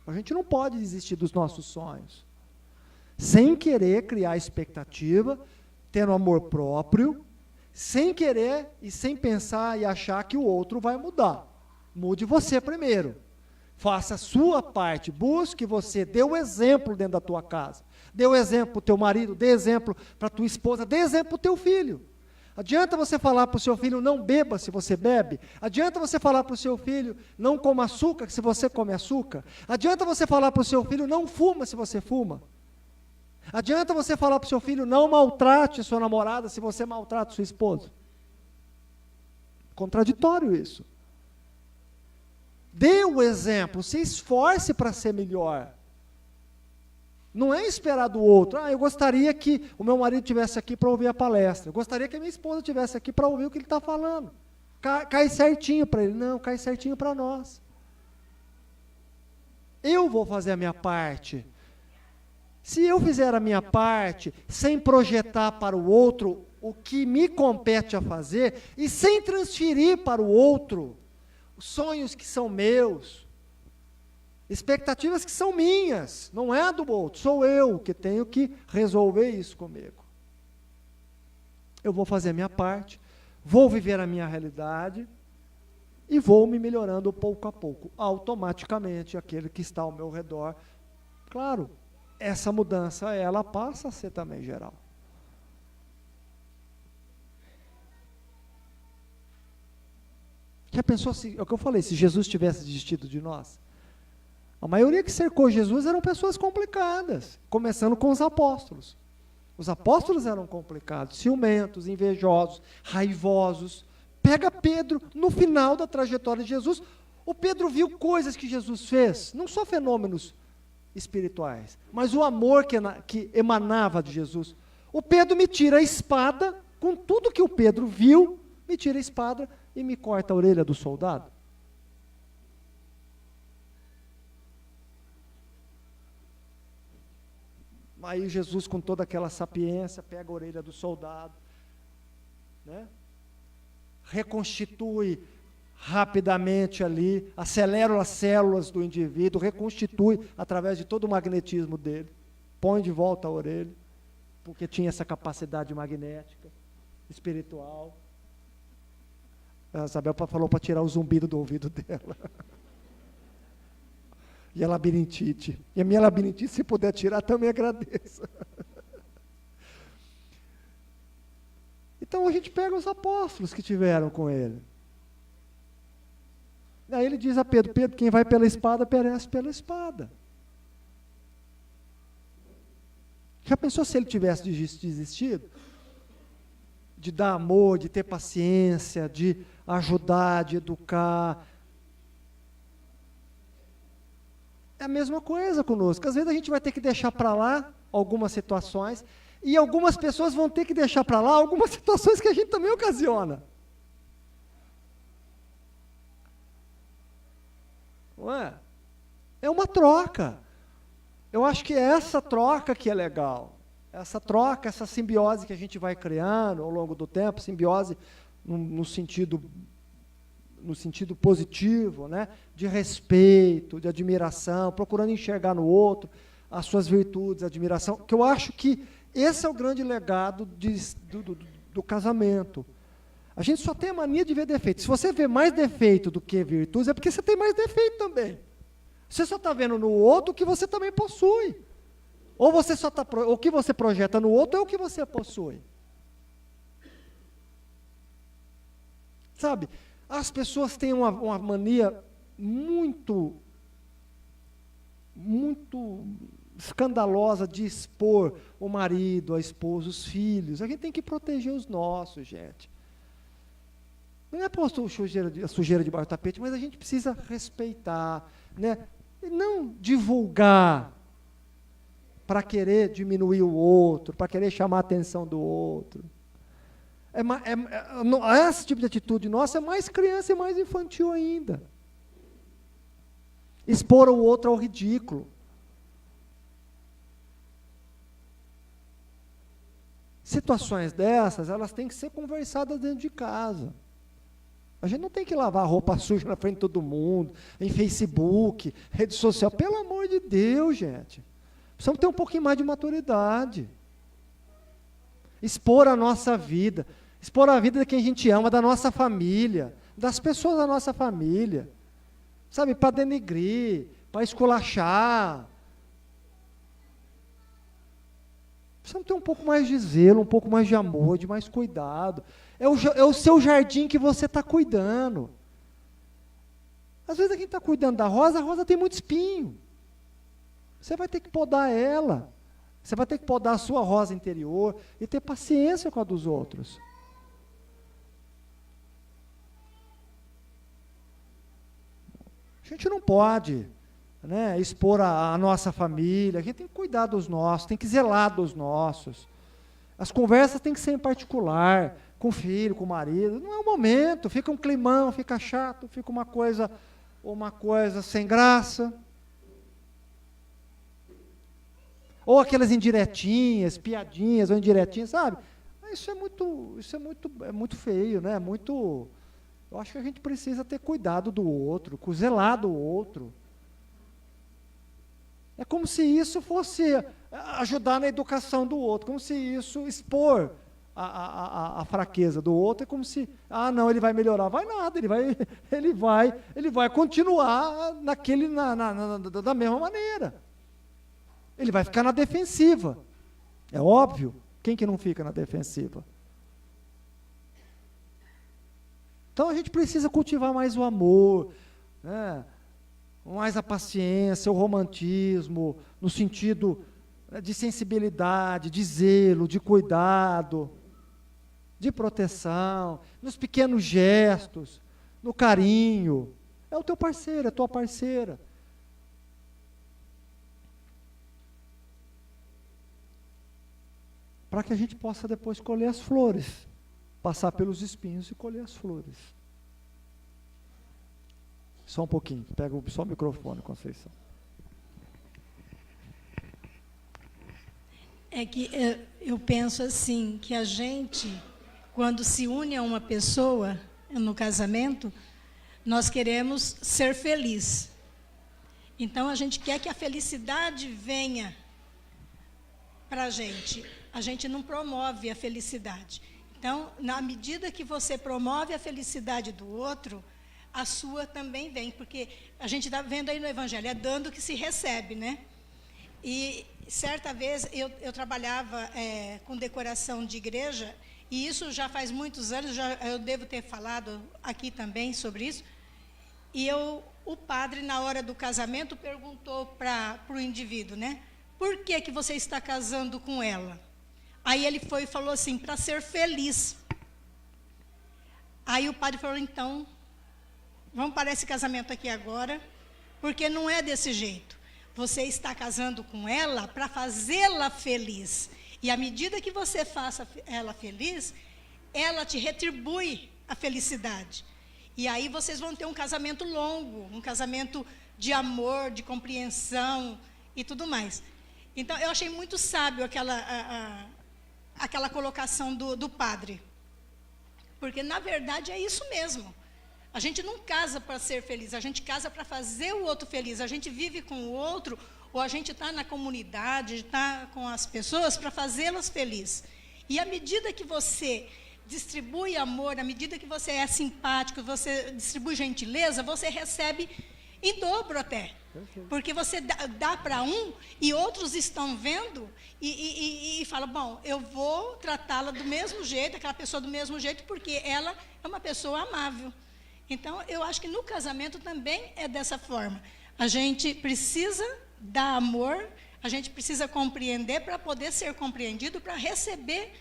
Speaker 1: A gente não pode desistir dos nossos sonhos, sem querer criar expectativa, tendo amor próprio, sem querer e sem pensar e achar que o outro vai mudar. Mude você primeiro. Faça a sua parte, busque você, dê o exemplo dentro da tua casa. Dê o exemplo para o teu marido, dê exemplo para a tua esposa, dê exemplo para o teu filho. Adianta você falar para o seu filho, não beba se você bebe? Adianta você falar para o seu filho, não coma açúcar se você come açúcar? Adianta você falar para o seu filho, não fuma se você fuma? Adianta você falar para o seu filho, não maltrate a sua namorada se você maltrata a sua esposa? Contraditório isso. Dê o exemplo, se esforce para ser melhor. Não é esperar do outro. Eu gostaria que o meu marido estivesse aqui para ouvir a palestra. Eu gostaria que a minha esposa estivesse aqui para ouvir o que ele está falando. cai certinho para ele. Não, cai certinho para nós. Eu vou fazer a minha parte. Se eu fizer a minha parte, sem projetar para o outro o que me compete a fazer, e sem transferir para o outro os sonhos que são meus, expectativas que são minhas, não é a do outro, sou eu que tenho que resolver isso comigo. Eu vou fazer a minha parte, vou viver a minha realidade, e vou me melhorando pouco a pouco. Automaticamente, aquele que está ao meu redor, claro, essa mudança, ela passa a ser também geral. Já pensou, é o que eu falei, se Jesus tivesse desistido de nós? A maioria que cercou Jesus eram pessoas complicadas, começando com os apóstolos. Os apóstolos eram complicados, ciumentos, invejosos, raivosos. Pega Pedro, no final da trajetória de Jesus, o Pedro viu coisas que Jesus fez, não só fenômenos espirituais, mas o amor que emanava de Jesus. O Pedro me tira a espada, com tudo que o Pedro viu, me tira a espada e me corta a orelha do soldado. Aí Jesus, com toda aquela sapiência, pega a orelha do soldado, né? Reconstitui rapidamente ali, acelera as células do indivíduo, reconstitui através de todo o magnetismo dele, põe de volta a orelha, porque tinha essa capacidade magnética, espiritual. A Isabel falou para tirar o zumbido do ouvido dela. E a labirintite. E a minha labirintite, se puder tirar, também agradeço. Então a gente pega os apóstolos que tiveram com ele. Aí ele diz a Pedro, Pedro, quem vai pela espada, perece pela espada. Já pensou se ele tivesse desistido? De dar amor, de ter paciência, de ajudar, de educar. É a mesma coisa conosco. Às vezes a gente vai ter que deixar para lá algumas situações, e algumas pessoas vão ter que deixar para lá algumas situações que a gente também ocasiona. Não é? É uma troca. Eu acho que é essa troca que é legal. Essa troca, essa simbiose que a gente vai criando ao longo do tempo, simbiose no sentido positivo, né? De respeito, de admiração, procurando enxergar no outro as suas virtudes, a admiração, que eu acho que esse é o grande legado do casamento. A gente só tem a mania de ver defeito. Se você vê mais defeito do que virtudes, é porque você tem mais defeito também. Você só está vendo no outro o que você também possui. Ou você só tá, o que você projeta no outro é o que você possui. Sabe, as pessoas têm uma mania muito escandalosa de expor o marido, a esposa, os filhos. A gente tem que proteger os nossos, gente. Não é posto a sujeira debaixo do tapete, mas a gente precisa respeitar, né? E não divulgar para querer diminuir o outro, para querer chamar a atenção do outro. Esse tipo de atitude nossa é mais criança e mais infantil ainda. Expor o outro ao ridículo. Situações dessas, elas têm que ser conversadas dentro de casa. A gente não tem que lavar a roupa suja na frente de todo mundo, em Facebook, rede social. Pelo amor de Deus, gente. Precisamos ter um pouquinho mais de maturidade. Expor a nossa vida. Expor a vida de quem a gente ama, da nossa família, das pessoas da nossa família. Sabe, para denegrir, para esculachar. Precisamos ter um pouco mais de zelo, um pouco mais de amor, de mais cuidado. É o seu jardim que você está cuidando. Às vezes a gente está cuidando da rosa, a rosa tem muito espinho. Você vai ter que podar ela. Você vai ter que podar a sua rosa interior e ter paciência com a dos outros. A gente não pode, né, expor a nossa família, a gente tem que cuidar dos nossos, tem que zelar dos nossos. As conversas têm que ser em particular, com o filho, com o marido. Não é o momento, fica um climão, fica chato, fica uma coisa sem graça. Ou aquelas indiretinhas, piadinhas ou indiretinhas, sabe? Isso é muito feio, né? Eu acho que a gente precisa ter cuidado do outro, zelar do outro. É como se isso fosse ajudar na educação do outro, como se isso expor a fraqueza do outro, é como se, não, ele vai melhorar. Vai nada, ele vai continuar da mesma maneira. Ele vai ficar na defensiva. É óbvio. Quem que não fica na defensiva? Então a gente precisa cultivar mais o amor, né? Mais a paciência, o romantismo, no sentido de sensibilidade, de zelo, de cuidado, de proteção, nos pequenos gestos, no carinho. É o teu parceiro, é a tua parceira. Para que a gente possa depois colher as flores, passar pelos espinhos e colher as flores. Só um pouquinho, pega só o microfone, Conceição.
Speaker 3: É que eu penso assim, que a gente, quando se une a uma pessoa no casamento, nós queremos ser feliz. Então, a gente quer que a felicidade venha para a gente não promove a felicidade. Então, na medida que você promove a felicidade do outro, a sua também vem, porque a gente está vendo aí no Evangelho, é dando que se recebe, né? E certa vez eu trabalhava com decoração de igreja, e isso já faz muitos anos, eu devo ter falado aqui também sobre isso, e o padre, na hora do casamento, perguntou para o indivíduo, né? Por que você está casando com ela? Aí ele foi e falou assim, para ser feliz. Aí o padre falou, então, vamos para esse casamento aqui agora, porque não é desse jeito. Você está casando com ela para fazê-la feliz. E à medida que você faça ela feliz, ela te retribui a felicidade. E aí vocês vão ter um casamento longo, um casamento de amor, de compreensão e tudo mais. Então, eu achei muito sábio aquela colocação do padre. Porque, na verdade, é isso mesmo. A gente não casa para ser feliz, a gente casa para fazer o outro feliz. A gente vive com o outro, ou a gente está na comunidade, está com as pessoas para fazê-las felizes. E à medida que você distribui amor, à medida que você é simpático, você distribui gentileza, você recebe em dobro até. Porque você dá para um e outros estão vendo e falam, bom, eu vou tratá-la do mesmo jeito, aquela pessoa do mesmo jeito, porque ela é uma pessoa amável. Então, eu acho que no casamento também é dessa forma. A gente precisa dar amor, a gente precisa compreender para poder ser compreendido, para receber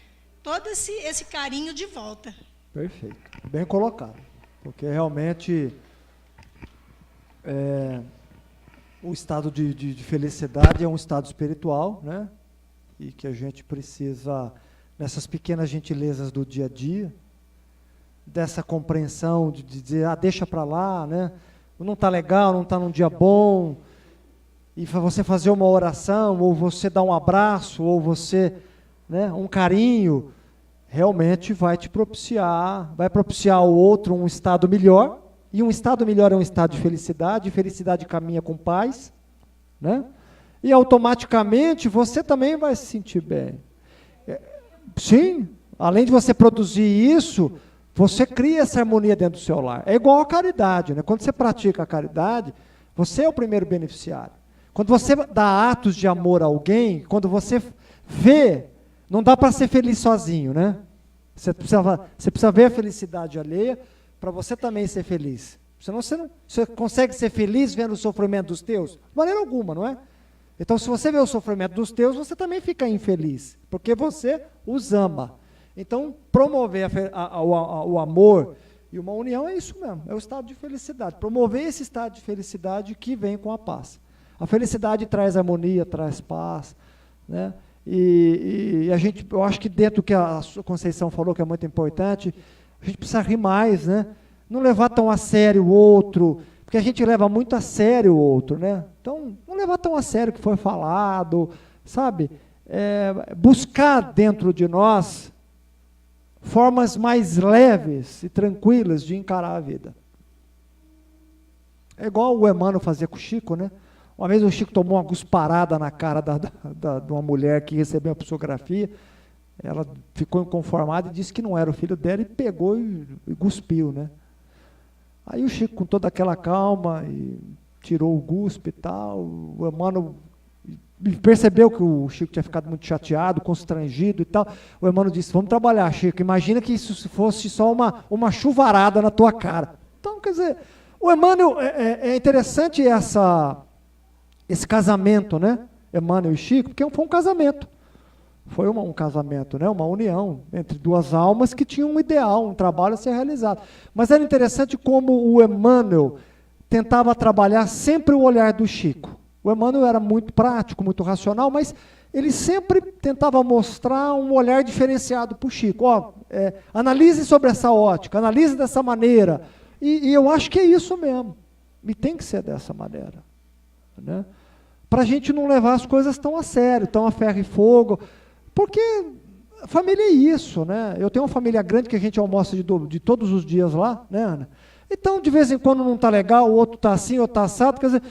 Speaker 3: todo esse carinho de volta.
Speaker 1: Perfeito, bem colocado. Porque realmente o estado de felicidade é um estado espiritual, né? E que a gente precisa, nessas pequenas gentilezas do dia a dia, dessa compreensão de dizer, deixa para lá, né? Não está legal, não está num dia bom, e você fazer uma oração, ou você dar um abraço, ou você, né, um carinho, realmente vai propiciar ao outro um estado melhor, e um estado melhor é um estado de felicidade, e felicidade caminha com paz, né? E automaticamente você também vai se sentir bem. Sim, além de você produzir isso, você cria essa harmonia dentro do seu lar. É igual a caridade, né? Quando você pratica a caridade, você é o primeiro beneficiário. Quando você dá atos de amor a alguém, quando você vê, não dá para ser feliz sozinho, né? Você precisa ver a felicidade alheia para você também ser feliz. Senão você consegue ser feliz vendo o sofrimento dos teus? De maneira alguma, não é? Então, se você vê o sofrimento dos teus, você também fica infeliz, porque você os ama. Então, promover o amor e uma união é isso mesmo, é o estado de felicidade. Promover esse estado de felicidade que vem com a paz. A felicidade traz harmonia, traz paz, né? E eu acho que dentro do que a Conceição falou, que é muito importante, a gente precisa rir mais, né? Não levar tão a sério o outro, porque a gente leva muito a sério o outro, né? Então, não levar tão a sério o que foi falado, sabe? Buscar dentro de nós formas mais leves e tranquilas de encarar a vida. É igual o Emmanuel fazia com o Chico, né? Uma vez o Chico tomou uma cusparada na cara de uma mulher que recebeu a psicografia, ela ficou inconformada e disse que não era o filho dela e pegou e cuspiu, né? Aí o Chico, com toda aquela calma, e tirou o guspe e tal, o Emmanuel percebeu que o Chico tinha ficado muito chateado, constrangido e tal. O Emmanuel disse, vamos trabalhar, Chico, imagina que isso fosse só uma chuvarada na tua cara. Então, quer dizer, o Emmanuel, é interessante esse casamento, né? Emmanuel e Chico, porque foi um casamento. Foi um casamento, né? Uma união entre duas almas que tinham um ideal, um trabalho a ser realizado. Mas era interessante como o Emmanuel tentava trabalhar sempre o olhar do Chico. O Emmanuel era muito prático, muito racional, mas ele sempre tentava mostrar um olhar diferenciado para o Chico. Analise sobre essa ótica, analise dessa maneira. E eu acho que é isso mesmo. E tem que ser dessa maneira, né? Para a gente não levar as coisas tão a sério, tão a ferro e fogo, porque a família é isso, né? Eu tenho uma família grande que a gente almoça de todos os dias lá, né, Ana? Então, de vez em quando não está legal, o outro está assim, o outro está assado, quer dizer,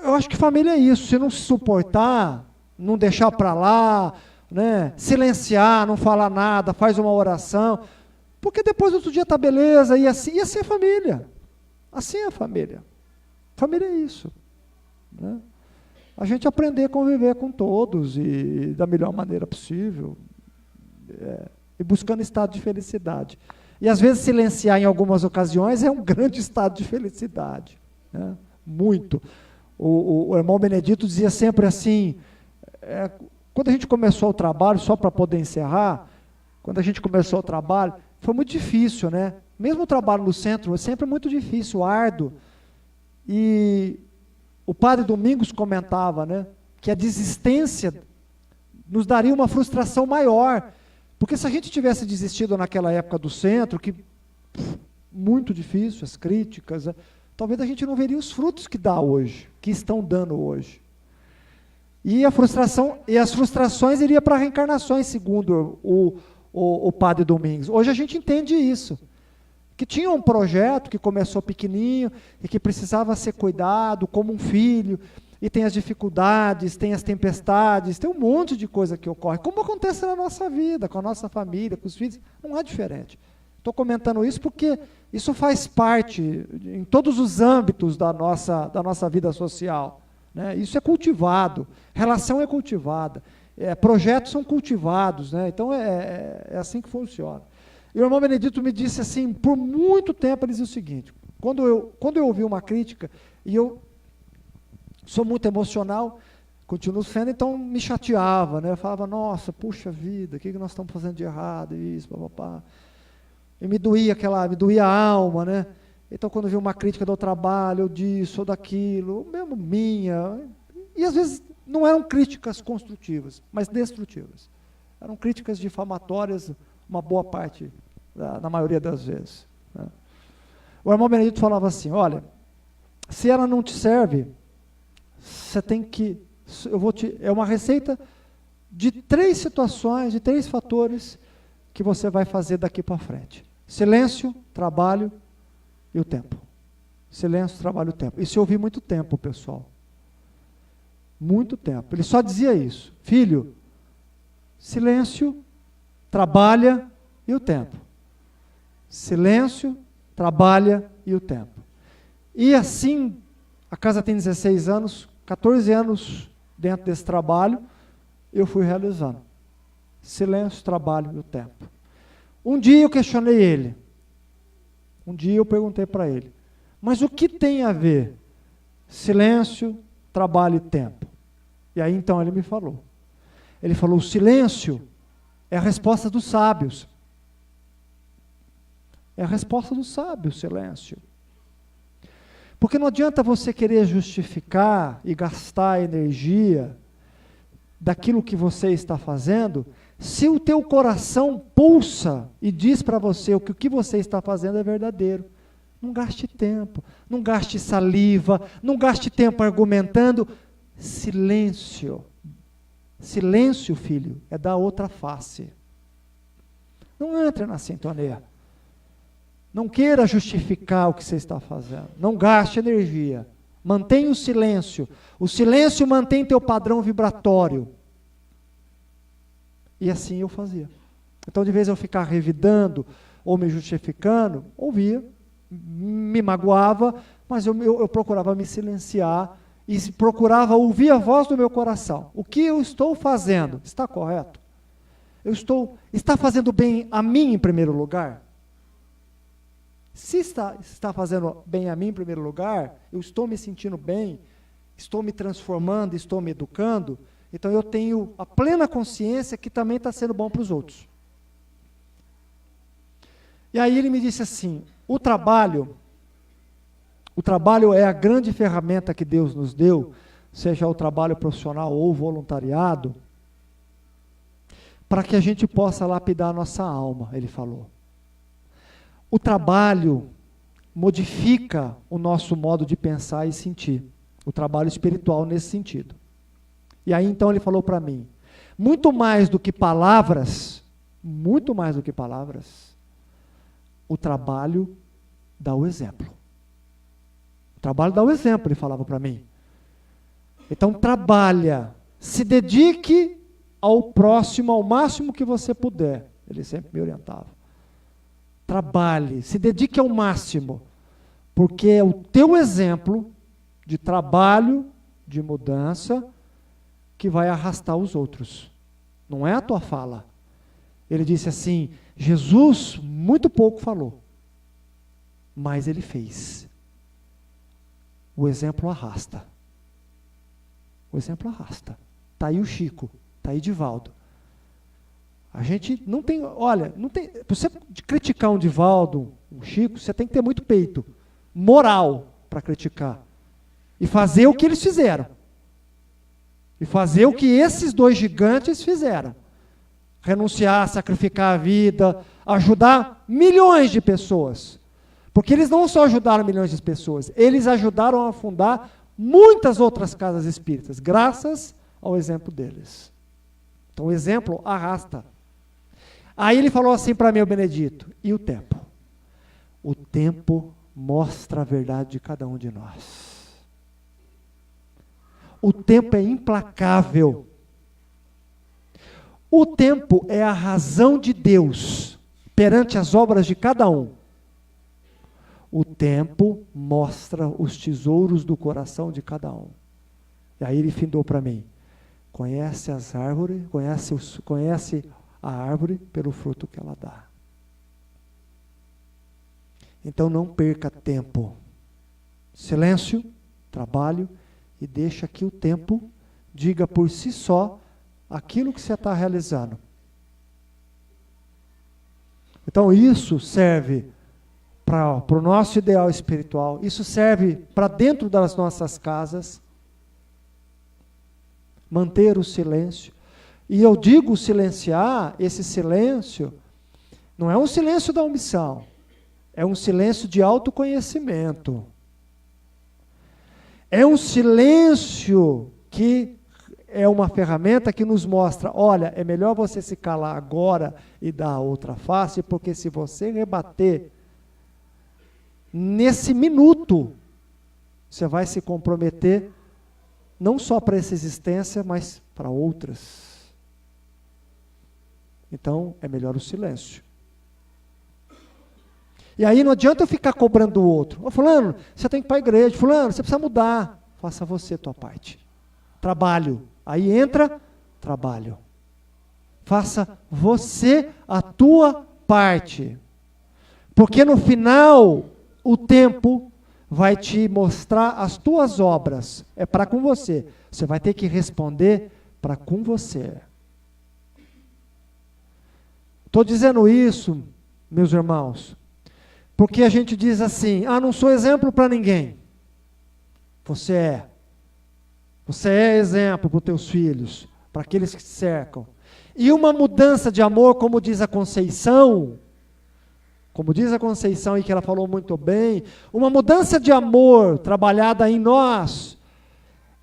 Speaker 1: eu acho que família é isso, se não se suportar, não deixar para lá, né? Silenciar, não falar nada, faz uma oração, porque depois outro dia está beleza, e assim é família. Assim é a família. Família é isso, né? A gente aprender a conviver com todos e da melhor maneira possível, e buscando estado de felicidade. E às vezes silenciar em algumas ocasiões é um grande estado de felicidade, né? Muito. O irmão Benedito dizia sempre assim, quando a gente começou o trabalho, só para poder encerrar, quando a gente começou o trabalho, foi muito difícil, né? Mesmo o trabalho no centro, é sempre muito difícil, árduo. E o padre Domingos comentava, né, que a desistência nos daria uma frustração maior, porque se a gente tivesse desistido naquela época do centro, que muito difícil, as críticas, talvez a gente não veria os frutos que dá hoje, que estão dando hoje. E a frustração, e as frustrações iriam para reencarnações, segundo o padre Domingos. Hoje a gente entende isso, que tinha um projeto que começou pequenininho e que precisava ser cuidado como um filho, e tem as dificuldades, tem as tempestades, tem um monte de coisa que ocorre, como acontece na nossa vida, com a nossa família, com os filhos, não é diferente. Estou comentando isso porque isso faz parte em todos os âmbitos da nossa vida social, né? Isso é cultivado, relação é cultivada, projetos são cultivados, né? Então é assim que funciona. E o irmão Benedito me disse assim, por muito tempo ele dizia o seguinte, quando eu ouvi uma crítica, e eu sou muito emocional, continuo sendo, então me chateava, né? Eu falava, nossa, puxa vida, o que nós estamos fazendo de errado, isso, papapá. E me doía a alma, né? Então quando eu vi uma crítica do trabalho, ou disso, ou daquilo, mesmo minha, e às vezes não eram críticas construtivas, mas destrutivas. Eram críticas difamatórias, uma boa parte, na maioria das vezes, né? O irmão Benedito falava assim, olha, se ela não te serve, você tem que, é uma receita de 3 situações, de 3 fatores que você vai fazer daqui para frente. Silêncio, trabalho e o tempo. Silêncio, trabalho e o tempo. Isso eu ouvi muito tempo, pessoal. Muito tempo. Ele só dizia isso. Filho, silêncio, trabalha e o tempo. Silêncio, trabalha e o tempo. E assim, a casa tem 16 anos, 14 anos dentro desse trabalho, eu fui realizando. Silêncio, trabalho e o tempo. Um dia eu questionei ele. Um dia eu perguntei para ele, mas o que tem a ver silêncio, trabalho e tempo? E aí então ele me falou. Ele falou, o silêncio é a resposta dos sábios. É a resposta dos sábios, silêncio. Porque não adianta você querer justificar e gastar energia daquilo que você está fazendo, se o teu coração pulsa e diz para você o que você está fazendo é verdadeiro. Não gaste tempo, não gaste saliva, não gaste tempo argumentando. Silêncio. Silêncio, filho, é da outra face. Não entre na sintonia. Não queira justificar o que você está fazendo. Não gaste energia. Mantenha o silêncio. O silêncio mantém teu padrão vibratório. E assim eu fazia. Então, de vez eu ficar revidando ou me justificando, ouvia, me magoava, mas eu procurava me silenciar e procurava ouvir a voz do meu coração. O que eu estou fazendo? Está correto? Está fazendo bem a mim em primeiro lugar? Se está fazendo bem a mim em primeiro lugar, eu estou me sentindo bem, estou me transformando, estou me educando, então eu tenho a plena consciência que também está sendo bom para os outros. E aí ele me disse assim, o trabalho é a grande ferramenta que Deus nos deu, seja o trabalho profissional ou voluntariado, para que a gente possa lapidar a nossa alma, ele falou. O trabalho modifica o nosso modo de pensar e sentir. O trabalho espiritual nesse sentido. E aí então ele falou para mim, muito mais do que palavras, o trabalho dá o exemplo. O trabalho dá o exemplo, ele falava para mim. Então trabalha, se dedique ao próximo, ao máximo que você puder. Ele sempre me orientava. Trabalhe, se dedique ao máximo, porque é o teu exemplo de trabalho, de mudança, que vai arrastar os outros. Não é a tua fala. Ele disse assim, Jesus muito pouco falou, mas ele fez. O exemplo arrasta. O exemplo arrasta. Está aí o Chico, está aí Divaldo. A gente não tem, olha, não tem, para você criticar um Divaldo, um Chico, você tem que ter muito peito, moral para criticar. E fazer o que eles fizeram. E fazer o que esses dois gigantes fizeram. Renunciar, sacrificar a vida, ajudar milhões de pessoas. Porque eles não só ajudaram milhões de pessoas, eles ajudaram a fundar muitas outras casas espíritas, graças ao exemplo deles. Então o exemplo arrasta. Aí ele falou assim para mim, o Benedito, e o tempo? O tempo mostra a verdade de cada um de nós. O tempo é implacável. O tempo é a razão de Deus perante as obras de cada um. O tempo mostra os tesouros do coração de cada um. E aí ele findou para mim, conhece as árvores, conhece a árvore pelo fruto que ela dá. Então não perca tempo. Silêncio, trabalho, e deixa que o tempo diga por si só aquilo que você está realizando. Então isso serve para o nosso ideal espiritual, isso serve para dentro das nossas casas, manter o silêncio. E eu digo silenciar, esse silêncio, não é um silêncio da omissão, é um silêncio de autoconhecimento. É um silêncio que é uma ferramenta que nos mostra, olha, é melhor você se calar agora e dar a outra face, porque se você rebater nesse minuto, você vai se comprometer não só para essa existência, mas para outras. Então, é melhor o silêncio. E aí não adianta eu ficar cobrando o outro. Ô, fulano, você tem que ir para a igreja. Fulano, você precisa mudar. Faça você a tua parte. Trabalho. Aí entra trabalho. Faça você a tua parte. Porque no final, o tempo vai te mostrar as tuas obras. É para com você. Você vai ter que responder para com você. Estou dizendo isso, meus irmãos, porque a gente diz assim, não sou exemplo para ninguém. Você é. Você é exemplo para os teus filhos. para aqueles que te cercam. E uma mudança de amor, como diz a Conceição, e que ela falou muito bem, uma mudança de amor trabalhada em nós,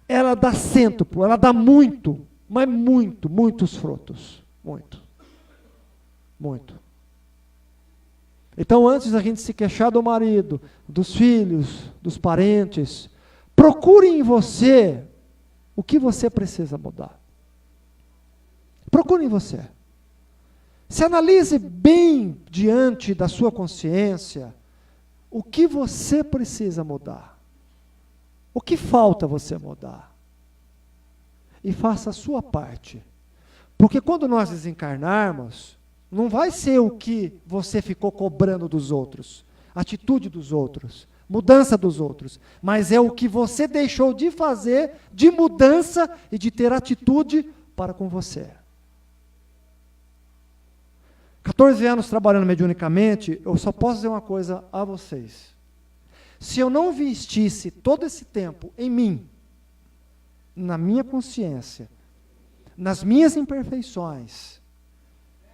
Speaker 1: ela dá cêntuplo, ela dá muito, mas muitos frutos. Muito. Então, antes da gente se queixar do marido, dos filhos, dos parentes, procure em você o que você precisa mudar. Procure em você. Se analise bem diante da sua consciência o que você precisa mudar. O que falta você mudar. E faça a sua parte. Porque quando nós desencarnarmos, não vai ser o que você ficou cobrando dos outros, atitude dos outros, mudança dos outros, mas é o que você deixou de fazer, de mudança e de ter atitude para com você. 14 anos trabalhando mediunicamente, eu só posso dizer uma coisa a vocês. Se eu não investisse todo esse tempo em mim, na minha consciência, nas minhas imperfeições,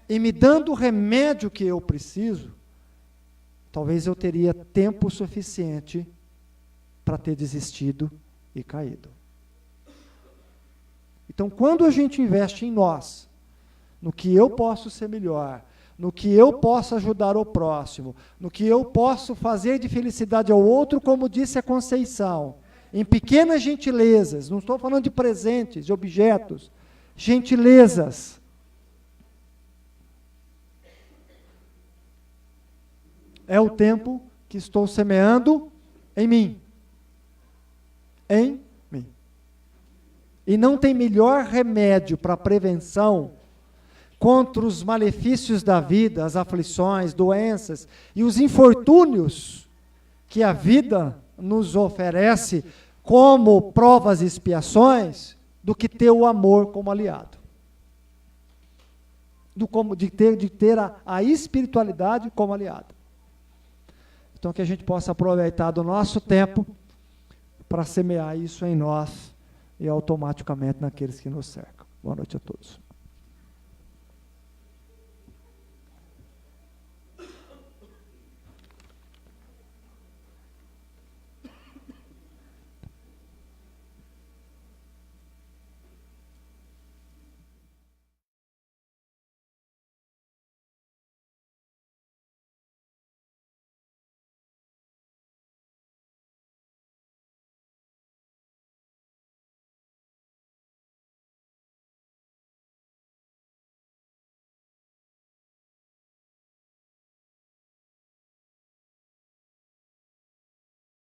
Speaker 1: e me dando o remédio que eu preciso, talvez eu teria tempo suficiente para ter desistido e caído. Então, quando a gente investe em nós, no que eu posso ser melhor, no que eu posso ajudar o próximo, no que eu posso fazer de felicidade ao outro, como disse a Conceição, em pequenas gentilezas, não estou falando de presentes, de objetos, gentilezas. É o tempo que estou semeando em mim. Em mim. E não tem melhor remédio para a prevenção contra os malefícios da vida, as aflições, doenças e os infortúnios que a vida nos oferece como provas e expiações, do que ter o amor como aliado. De ter a espiritualidade como aliado. Então, que a gente possa aproveitar do nosso tempo para semear isso em nós e automaticamente naqueles que nos cercam. Boa noite a todos.